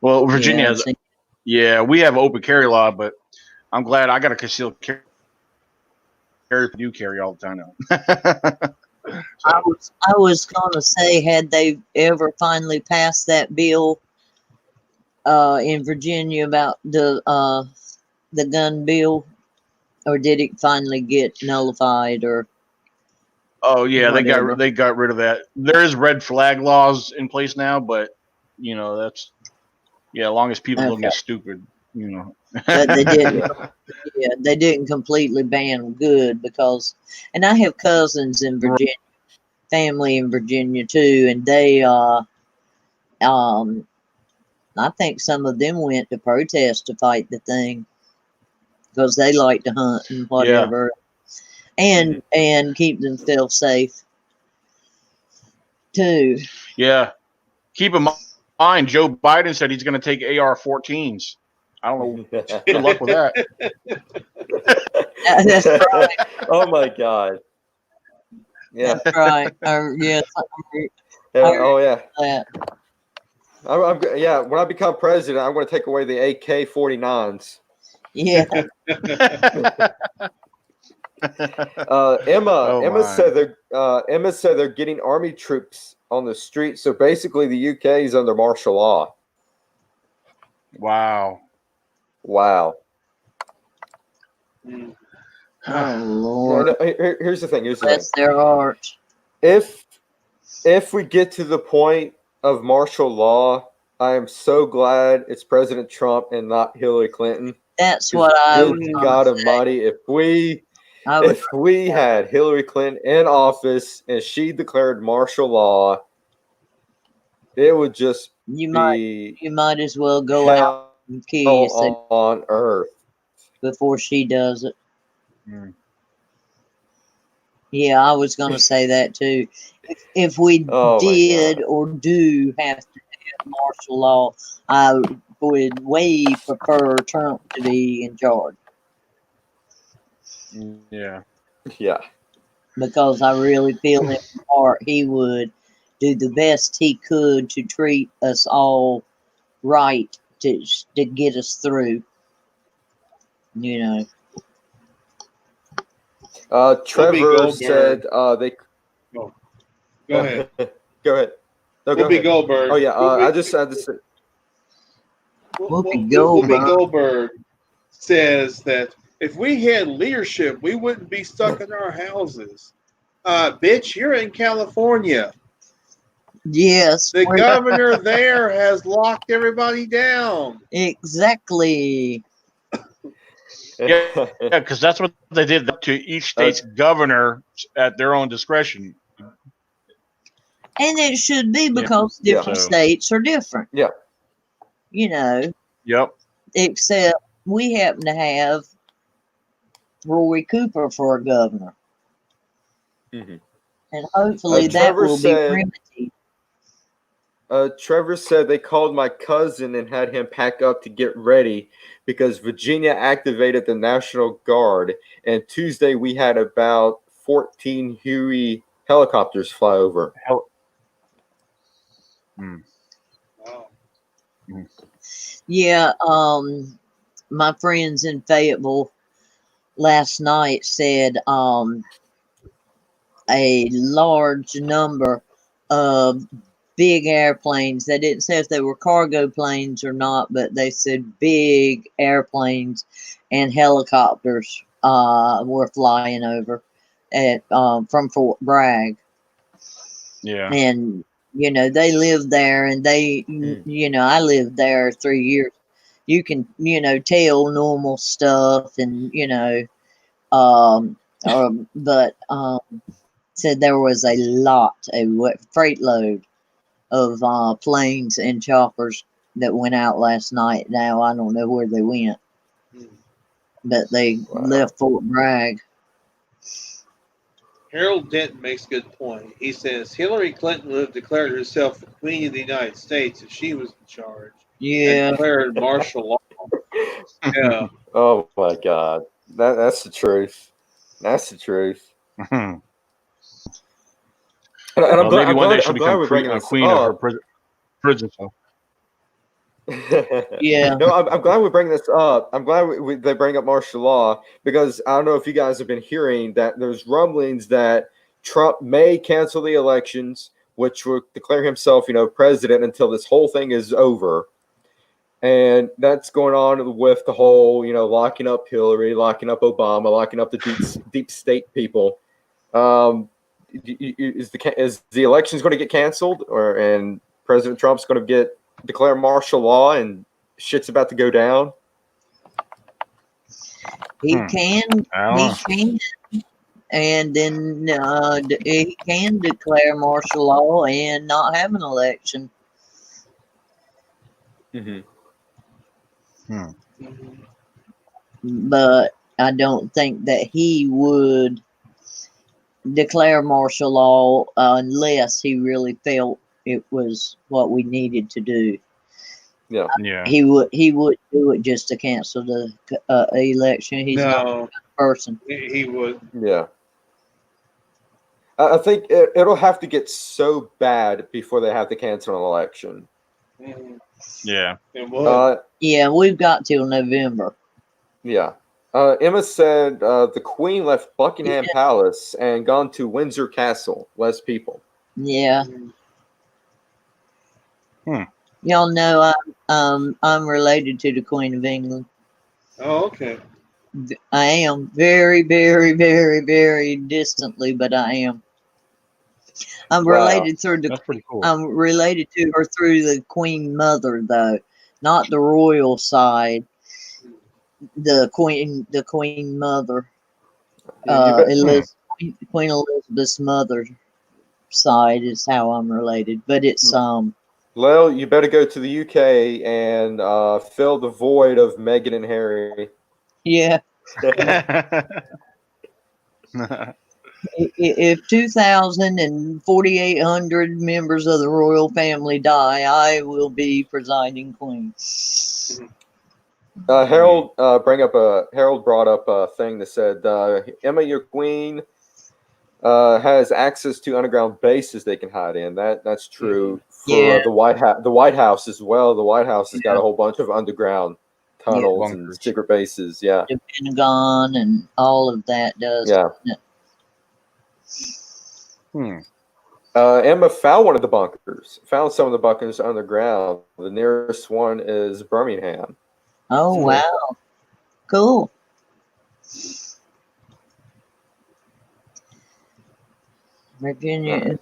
well, Virginia Yeah, has. Yeah, we have open carry law, but I'm glad I got a concealed carry. You carry all the time now. I was gonna say, had they ever finally passed that bill in Virginia about the gun bill, or did it finally get nullified? Or oh yeah, whatever. they got rid of that. There is red flag laws in place now, but that's as long as people don't get stupid, But they didn't. Yeah, they didn't completely ban good because, and I have cousins in Virginia, family in Virginia too, and they I think some of them went to protest to fight the thing because they like to hunt and whatever, and keep themselves safe too. Yeah, keep in mind, Joe Biden said he's going to take AR-14s. I don't know. Good luck with that. That's right. Oh my God. Yeah. That's right. Yes. Oh yeah. That. Yeah. When I become president, I'm going to take away the AK-49s. Yeah. Emma said they're getting army troops on the street. So basically, the UK is under martial law. Wow. Oh Lord. Here's the thing. Bless their hearts. If we get to the point of martial law, I am so glad it's President Trump and not Hillary Clinton. That's what I was God Almighty, if we had Hillary Clinton in office and she declared martial law, it would just you might as well go out and kill yourself on earth before she does it. Yeah, I was going to say that too. If we did or do have to have martial law, I would way prefer Trump to be in charge. Yeah. Because I really feel in my heart he would do the best he could to treat us all right to get us through. Trevor said they. Oh, go ahead. Go ahead. No, Whoopi Goldberg. Oh yeah, I just said. Whoopi Goldberg says that if we had leadership, we wouldn't be stuck in our houses. Bitch, you're in California. Yes. The governor there has locked everybody down. Exactly. Yeah, because that's what they did to each state's governor at their own discretion. And it should be Yeah. because Yeah. different So- states are different. Yeah. You know, Yep. except we happen to have Roy Cooper for a governor. Mhm. And hopefully that Trevor will said- be remedied. Trevor said they called my cousin and had him pack up to get ready because Virginia activated the National Guard. And Tuesday we had about 14 Huey helicopters fly over. Wow. Yeah, my friends in Fayetteville last night said a large number of big airplanes. They didn't say if they were cargo planes or not, but they said big airplanes and helicopters were flying over at from Fort Bragg. Yeah. And you know they live there, and they you know I lived there 3 years. You can tell normal stuff, and but said there was a freight load of planes and choppers that went out last night. Now I don't know where they went, but they left Fort Bragg. Harold Denton makes a good point. He says Hillary Clinton would have declared herself the Queen of the United States if she was in charge. Yeah, And declared martial law. Yeah. Oh my God, that's the truth. That's the truth. And I'm Maybe one day glad, she'll I'm glad become we're bringing this queen of her up. prison cell. Yeah. No, I'm glad we're bringing this up. I'm glad they bring up martial law because I don't know if you guys have been hearing that there's rumblings that Trump may cancel the elections, which will declare himself, president until this whole thing is over. And that's going on with the whole, locking up Hillary, locking up Obama, locking up the deep state people. Is the elections going to get canceled, and President Trump's going to declare martial law and shit's about to go down? He can. I don't He know. can. And then he can declare martial law and not have an election. Mm-hmm. But I don't think that he would declare martial law unless he really felt it was what we needed to do. Yeah. Yeah. He would do it just to cancel the election. He's not No, a person. he would. Yeah. I think it'll have to get so bad before they have to cancel an election. Yeah. It would. Yeah, we've got till November. Yeah. Emma said the Queen left Buckingham Palace and gone to Windsor Castle. Less people. Yeah. Y'all know I'm related to the Queen of England. Oh, okay. I am very, very, very, very distantly, but I am. I'm Wow. related through the. That's pretty cool. I'm related to her through the Queen Mother, though, not the royal side. The Queen Mother, Queen Elizabeth's mother side is how I'm related. But it's Lel, you better go to the UK and fill the void of Meghan and Harry. yeah. If 2,000 and 4,800 members of the royal family die, I will be presiding queen. Harold brought up a thing that said Emma, your queen, has access to underground bases they can hide in. That's true for the White House. The White House as well. The White House has got a whole bunch of underground tunnels and Bunkers. secret bases. Yeah, The Pentagon and all of that does. yeah. Hmm. Emma found one of the bunkers. Found some of the bunkers underground. The nearest one is Birmingham. Oh wow, cool. Virginia.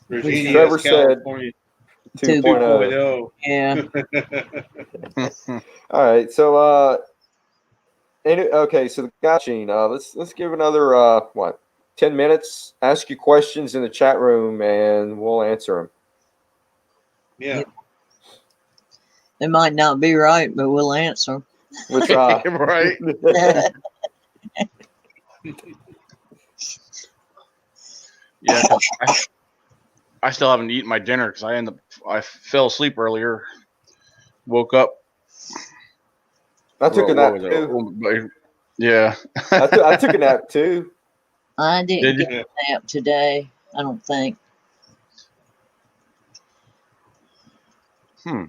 Virginia Trevor is said California 2.0. 2.0. Yeah. All right, so okay, so the Gotchine. Let's give another 10 minutes. Ask your questions in the chat room, and we'll answer them. Yeah. They might not be right, but we'll answer. We'll try. Right. Yeah. I still haven't eaten my dinner because I fell asleep earlier. Woke up. I took a nap What was it? too. Yeah. I took a nap too. I didn't Did get a nap today. I don't think. Oh,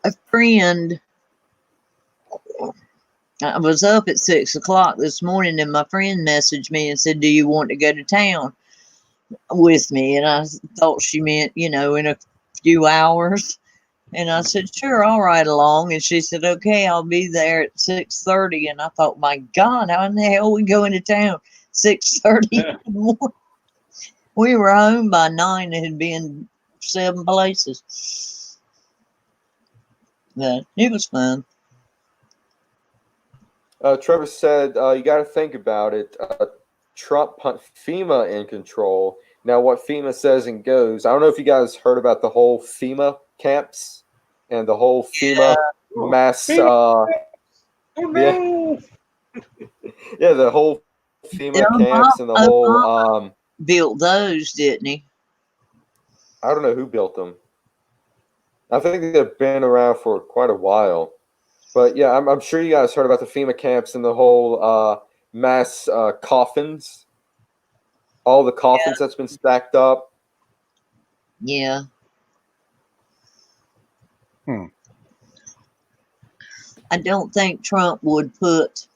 a friend. I was up at 6 o'clock this morning, and my friend messaged me and said, "Do you want to go to town with me?" And I thought she meant, in a few hours. And I said, "Sure, I'll ride along." And she said, "Okay, I'll be there at 6:30." And I thought, my God, how in the hell are we going to town 6:30 in the morning? We were home by 9 and had been 7 places. But it was fun. Trevor said, you got to think about it. Trump put FEMA in control. Now, what FEMA says and goes. I don't know if you guys heard about the whole FEMA camps and the whole FEMA mass. Oh, no. Yeah, the whole FEMA camps and the whole. Built those, didn't he? I don't know who built them. I think they've been around for quite a while. But yeah, I'm sure you guys heard about the FEMA camps and the whole mass coffins. All the coffins that's been stacked up. Yeah. I don't think Trump would put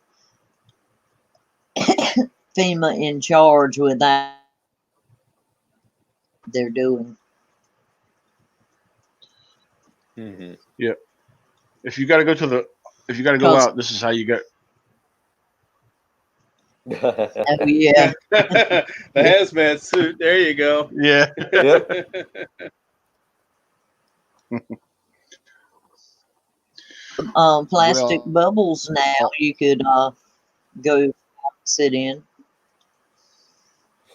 FEMA in charge with that they're doing. Mm-hmm. Yeah. If you got to go out, this is how you go. Oh, yeah. The hazmat suit. There you go. Yeah. Yep. Plastic bubbles now you could go sit in.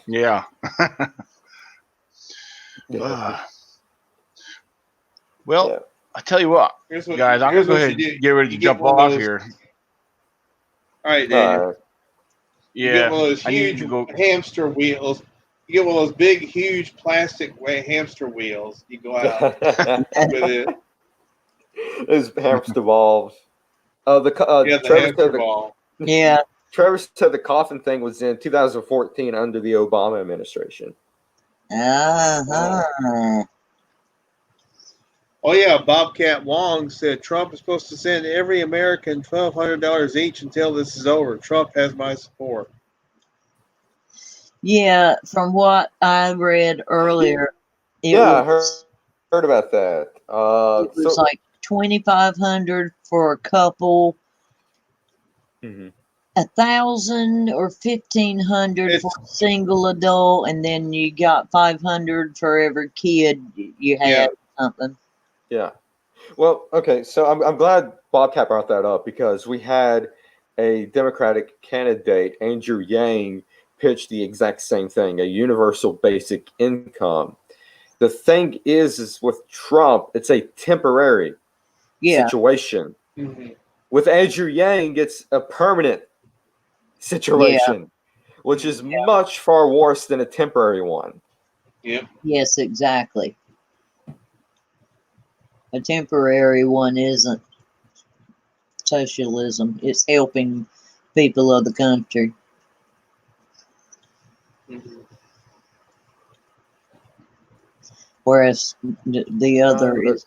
Yeah. Well, Yeah. I tell you what, guys, I'm gonna go ahead and get ready to jump off here. All right, Daniel. All right. You get one of those I need huge to go. hamster wheels. You get one of those big, huge plastic hamster wheels. You go out with it. Those hamster balls. The Trevor hamster said ball. Yeah. Trevor said the coffin thing was in 2014 under the Obama administration. Uh-huh. Oh yeah, Bobcat Wong said Trump is supposed to send every American $1,200 each until this is over. Trump has my support. Yeah, from what I read earlier, I heard about that. It was like $2,500 for a couple, Mhm. 1,000 or 1,500 for a single adult, and then you got 500 for every kid you had. Something. Yeah. Well, okay. So I'm glad Bobcat brought that up because we had a Democratic candidate, Andrew Yang, pitch the exact same thing, a universal basic income. The thing is with Trump, it's a temporary situation. Mm-hmm. With Andrew Yang, it's a permanent situation, which is much far worse than a temporary one. Yep. Yes, exactly. A temporary one isn't socialism. It's helping people of the country. Mm-hmm. Whereas the other is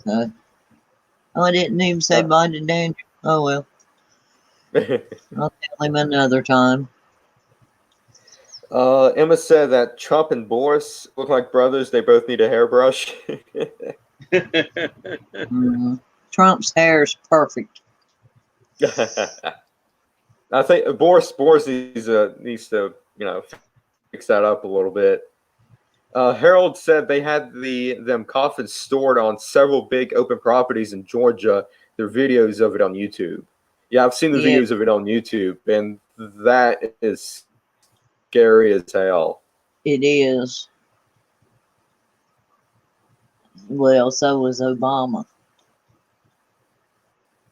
not. I didn't even say bye to Daniel. Oh well. I'll tell him another time. Emma said that Trump and Boris look like brothers. They both need a hairbrush. Trump's hair is perfect. I think Boris needs to fix that up a little bit. Harold said they had them coffins stored on several big open properties in Georgia. There are videos of it on YouTube. Yeah, I've seen the Yeah. videos of it on YouTube, and that is scary as hell. It is. Well, so was Obama.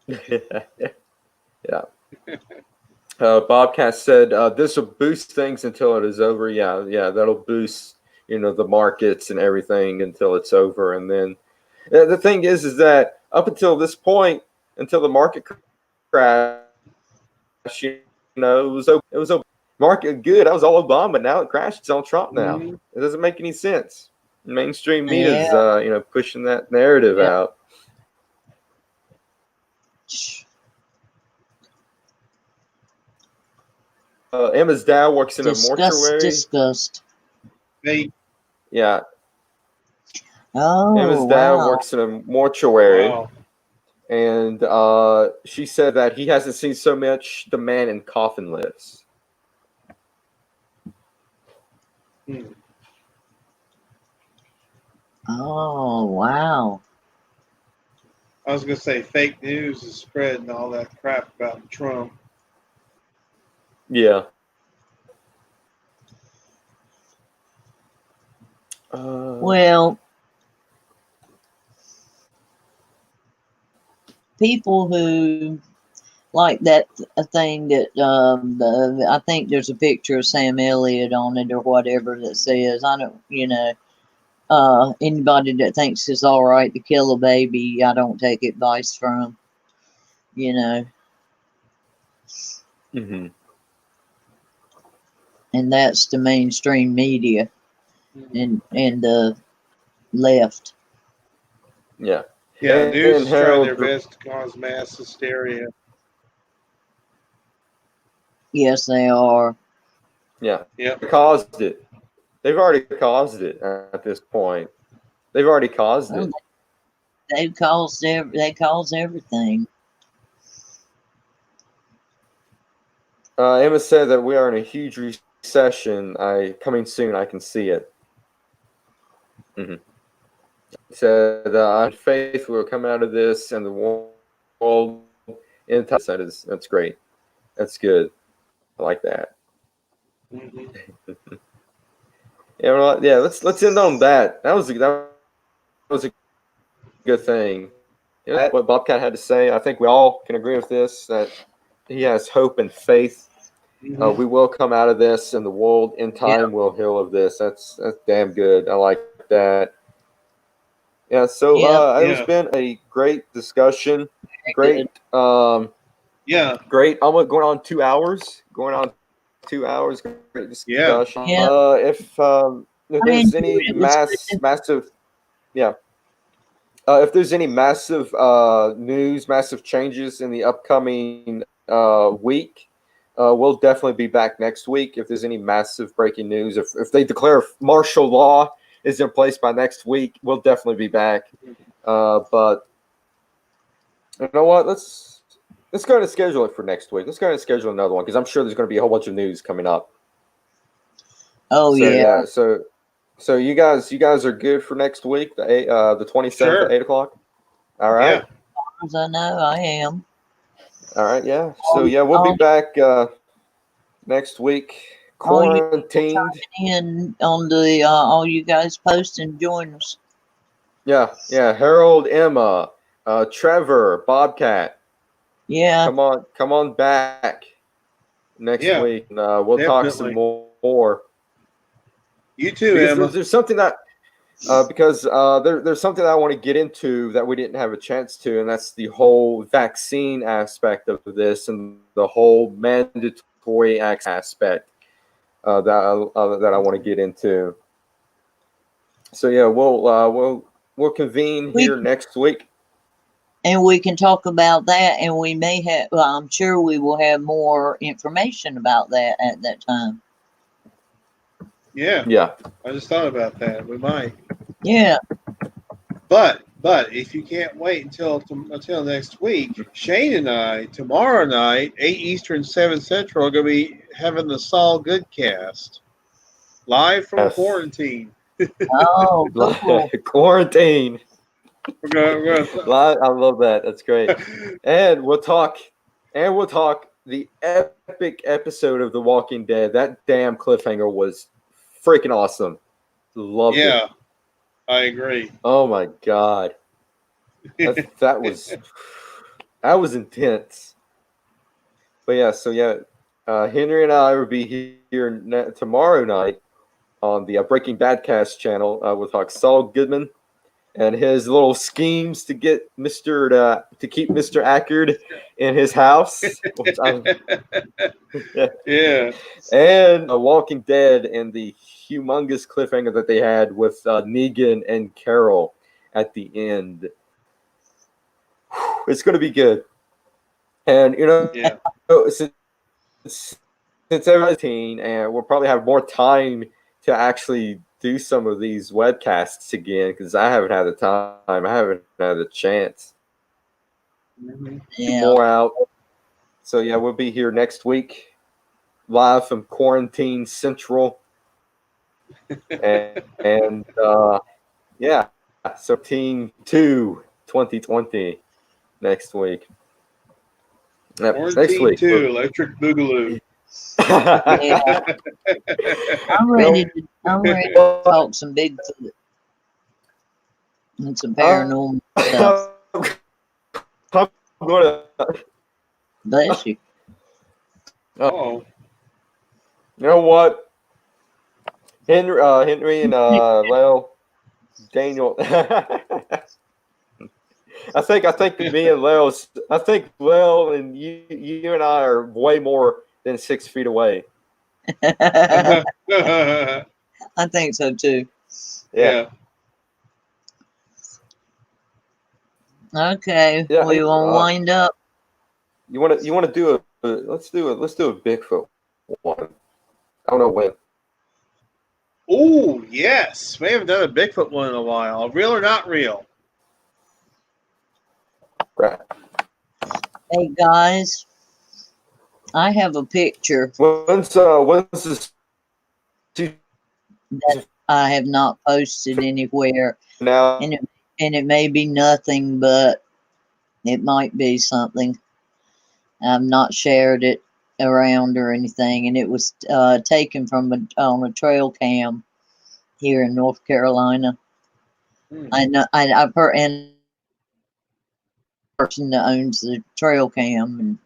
Yeah. Bobcat said this will boost things until it is over. Yeah, that'll boost the markets and everything until it's over. And then the thing is that up until this point, until the market crash, it was market good. That was all Obama. Now it crashed. It's on Trump now. Mhm. It doesn't make any sense. Mainstream media's Yeah. pushing that narrative Yeah. out. Emma's dad works in a mortuary. Disgust. They Yeah, Oh, Emma's dad wow. works in a mortuary, wow. and she said that he hasn't seen so much demand in coffin lifts. Hmm. Oh, wow. I was gonna say fake news is spreading all that crap about Trump. Yeah. Well, people who like that thing that I think there's a picture of Sam Elliott on it or whatever that says, I don't, anybody that thinks it's all right to kill a baby, I don't take advice from, Mhm. and that's the mainstream media and the left. Yeah. Yeah, And news is trying Harold- their best to cause mass hysteria. Yes, they are. Yeah. Yep. They caused it. They've already caused it at this point. They've already caused Well, it. they cause everything. Emma said that we are in a huge recession. Coming soon. I can see it. Said on faith we'll come out of this, and the world in time. That's great. That's good. I like that. Mhm. Yeah, let's end on that. That was a good thing. What Bobcat had to say. I think we all can agree with this. That he has hope and faith. Mhm. We will come out of this, and the world in time will heal of this. That's damn good. I like that. Yeah. So Yep. it's been a great discussion. Great. Yeah. Great. Almost going on 2 hours. Going on 2 hours. Great discussion. Yeah. If there's enjoyed any it. It was good. massive, yeah. If there's any massive news, massive changes in the upcoming week, we'll definitely be back next week. If there's any massive breaking news, if they declare martial law is in place by next week, we'll definitely be back. But you know what? Let's go ahead and schedule it for next week. Let's go ahead and schedule another one because I'm sure there's going to be a whole bunch of news coming up. Oh, yeah. So you guys are good for next week, the 27th Sure. at 8:00. All right. Yeah. As I know, I am. All right. Yeah. So yeah, we'll be back next week. Quarantined. In on the all you guys post and join us. Yeah. Harold, Emma, Trevor, Bobcat. Yeah. Come on back next Yeah, week. And, we'll talk some definitely. more. You too, Because Emma. there's something that there's something I want to get into that we didn't have a chance to, and that's the whole vaccine aspect of this and the whole mandatory aspect that I want to get into. So yeah, we'll convene here next week, and we can talk about that, and we may have. Well, I'm sure we will have more information about that at that time. Yeah. Yeah. I just thought about that. We might. Yeah. But if you can't wait until next week, Shane and I tomorrow night, 8 Eastern, 7 Central, are going to be having the Saul Goodcast live from Yes. quarantine. Oh, cool. Quarantine. We're I love that. That's great. And we'll talk the epic episode of The Walking Dead. That damn cliffhanger was freaking awesome. Loved it. yeah, I agree. Oh my god. That was intense. But yeah, so yeah, Henry and I will be here tomorrow night on the Breaking Bad cast channel. We'll talk Saul Goodman and his little schemes to get to keep Mr. Ackard in his house, Yeah. and Walking Dead and the humongous cliffhanger that they had with Negan and Carol at the end. It's going to be good, and Yeah. since everybody's teen, and we'll probably have more time to actually do some of these webcasts again because I haven't had the time. I haven't had the chance. Yeah. More out. So yeah, we'll be here next week, live from Quarantine Central, and yeah, so Team 2 2020 next week. Yep, next Quarantine week. 2, Electric Boogaloo. Yeah. I'm ready to talk some Bigfoot and some paranormal stuff. I'm gonna. Bless you. Oh. You know what? Henry and Lel, Daniel. I think me and Lel. I think Lel and you and I are way more than 6 feet away. I think so too. Yeah. Okay, Yeah, we will wind up. You want to do let's do a Bigfoot one. I don't know when. Oh, yes. We haven't done a Bigfoot one in a while. Real or not real? Right. Hey guys, I have a picture When's this that I have not posted anywhere, now? and it may be nothing, but it might be something. I've not shared it around or anything, and it was taken from on a trail cam here in North Carolina. I know I've heard, and person that owns the trail cam, and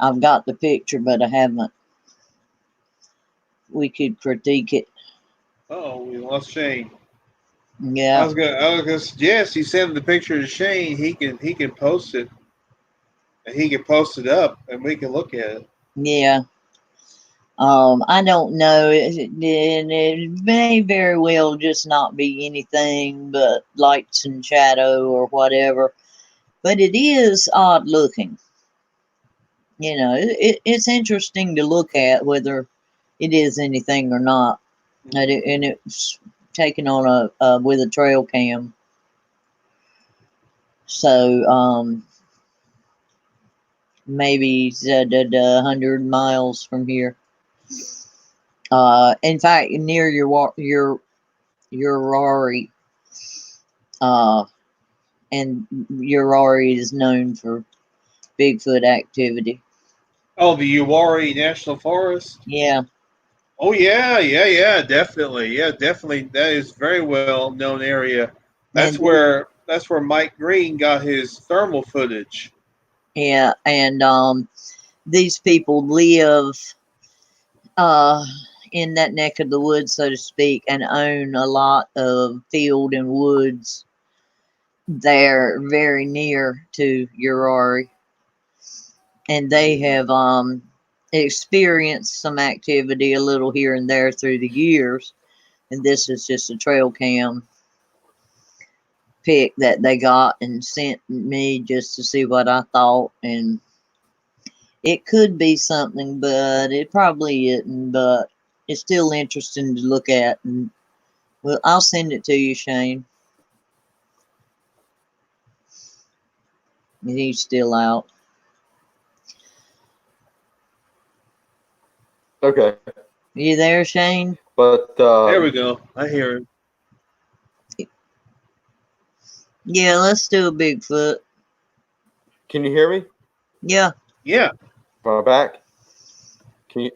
I've got the picture, but I haven't. We could critique it. Oh, we lost Shane. Yeah. I was gonna suggest you send the picture to Shane. He can post it, and he can post it up, and we can look at it. Yeah. I don't know. It may very well just not be anything but lights and shadow or whatever, but it is odd looking. You know, it's interesting to look at whether it is anything or not, and it's taken on with a trail cam. So maybe 100 miles from here. In fact, near your Rari, and Urari is known for Bigfoot activity. Oh, the Uwharrie National Forest. Yeah. Oh yeah, definitely, definitely. That is very well known area. That's where Mike Green got his thermal footage. Yeah, and these people live in that neck of the woods, so to speak, and own a lot of field and woods there very near to Urari. And they have experienced some activity a little here and there through the years. And this is just a trail cam pic that they got and sent me just to see what I thought. And it could be something, but it probably isn't. But it's still interesting to look at. And well, I'll send it to you, Shane. And he's still out. Okay. You there, Shane? But There we go. I hear him. Yeah, let's do a Bigfoot. can you hear me? Yeah. Yeah. Am I back? Can you?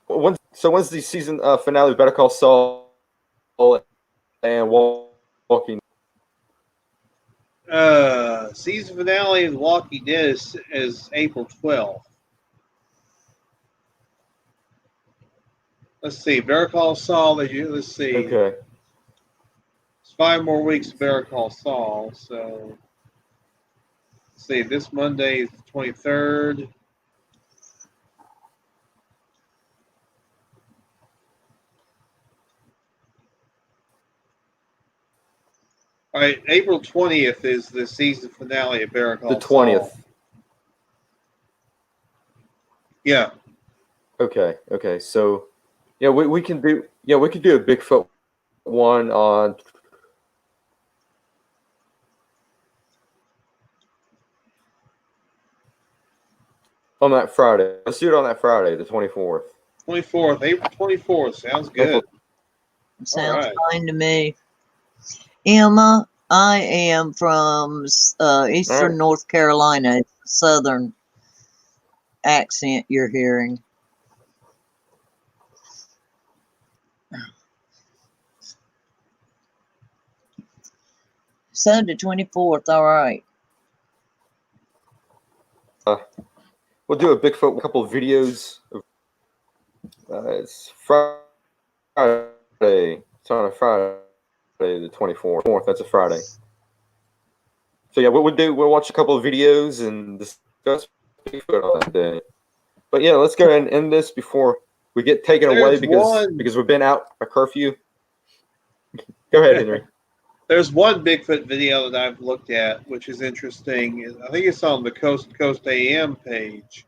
When's the season finale of Better Call Saul and Walking? Season finale of The Walking Dead is April 12th. Let's see. Better Call Saul. Let's see. Okay. It's 5 more weeks of Better Call Saul. So, let's see. This Monday is the 23rd. All right, April 20th is the season finale of Better Call The 20th. Saul. Yeah. Okay. So, yeah, we can do a Bigfoot one on that Friday. Let's do it on that Friday, the 24th. 24th, April 24th. Sounds good. Sounds right. fine to me. Emma, I am from eastern Alright. North Carolina. It's a southern accent you're hearing. So the 24th, all right. We'll do a Bigfoot, a couple of videos. It's Friday. It's on a Friday, the 24th. That's a Friday. So yeah, what we'll do, we'll watch a couple of videos and discuss Bigfoot on that day. But yeah, let's go ahead and end this before we get taken away because we've been out a curfew. Go ahead, Henry. There's one Bigfoot video that I've looked at, which is interesting. I think it's on the Coast to Coast AM page,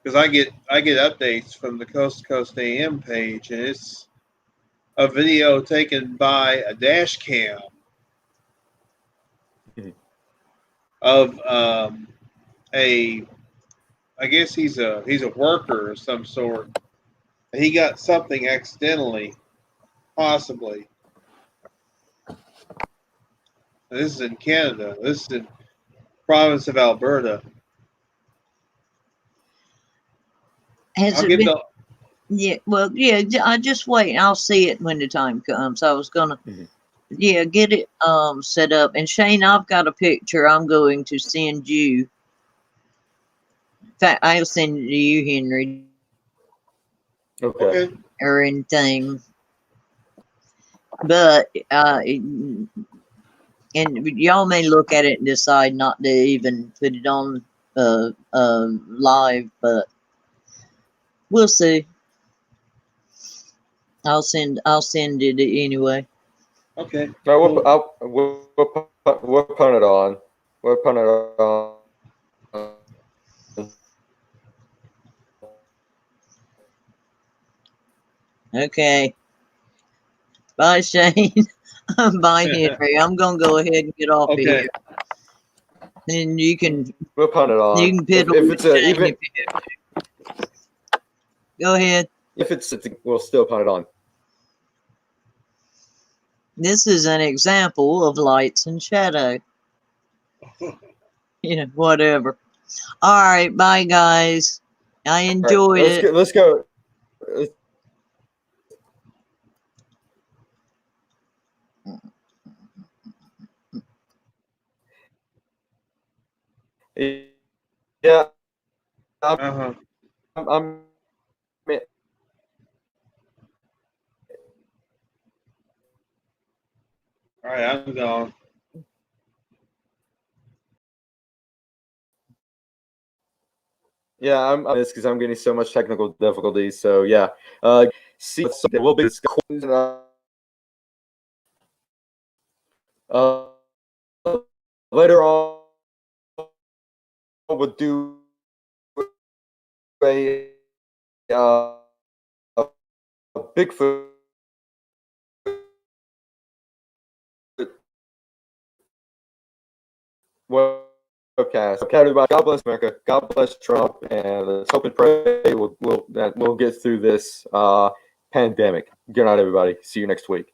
because I get updates from the Coast to Coast AM page, and it's a video taken by a dash cam of I guess he's a worker of some sort. He got something accidentally, possibly. This is in Canada. This is in province of Alberta. Has I'll it get been? the Yeah, well, yeah, I just wait. I'll see it when the time comes. I was gonna, yeah, get it set up. And Shane, I've got a picture I'm going to send you. In fact, I'll send it to you, Henry, Okay. or anything. But and y'all may look at it and decide not to even put it on live, but we'll see. I'll send it anyway. Okay. No, we'll put it on. We'll put it on. Okay. Bye, Shane. Bye, Henry. I'm gonna go ahead and get off of here. And you can We'll put it on. you can piddle if with it's a, Shane even if you have to. Go ahead. if it's we'll still put it on. This is an example of lights and shadow. Yeah, whatever. All right, bye guys. I enjoyed it. Let's go. Yeah. I'm All right, I'm gone. Yeah, I'm this because I'm getting so much technical difficulties. So yeah, see, there will be later on. We'll do a Bigfoot webcast. Okay, everybody. God bless America. God bless Trump, and let's hope and pray we'll that we'll get through this pandemic. Good night, everybody. See you next week.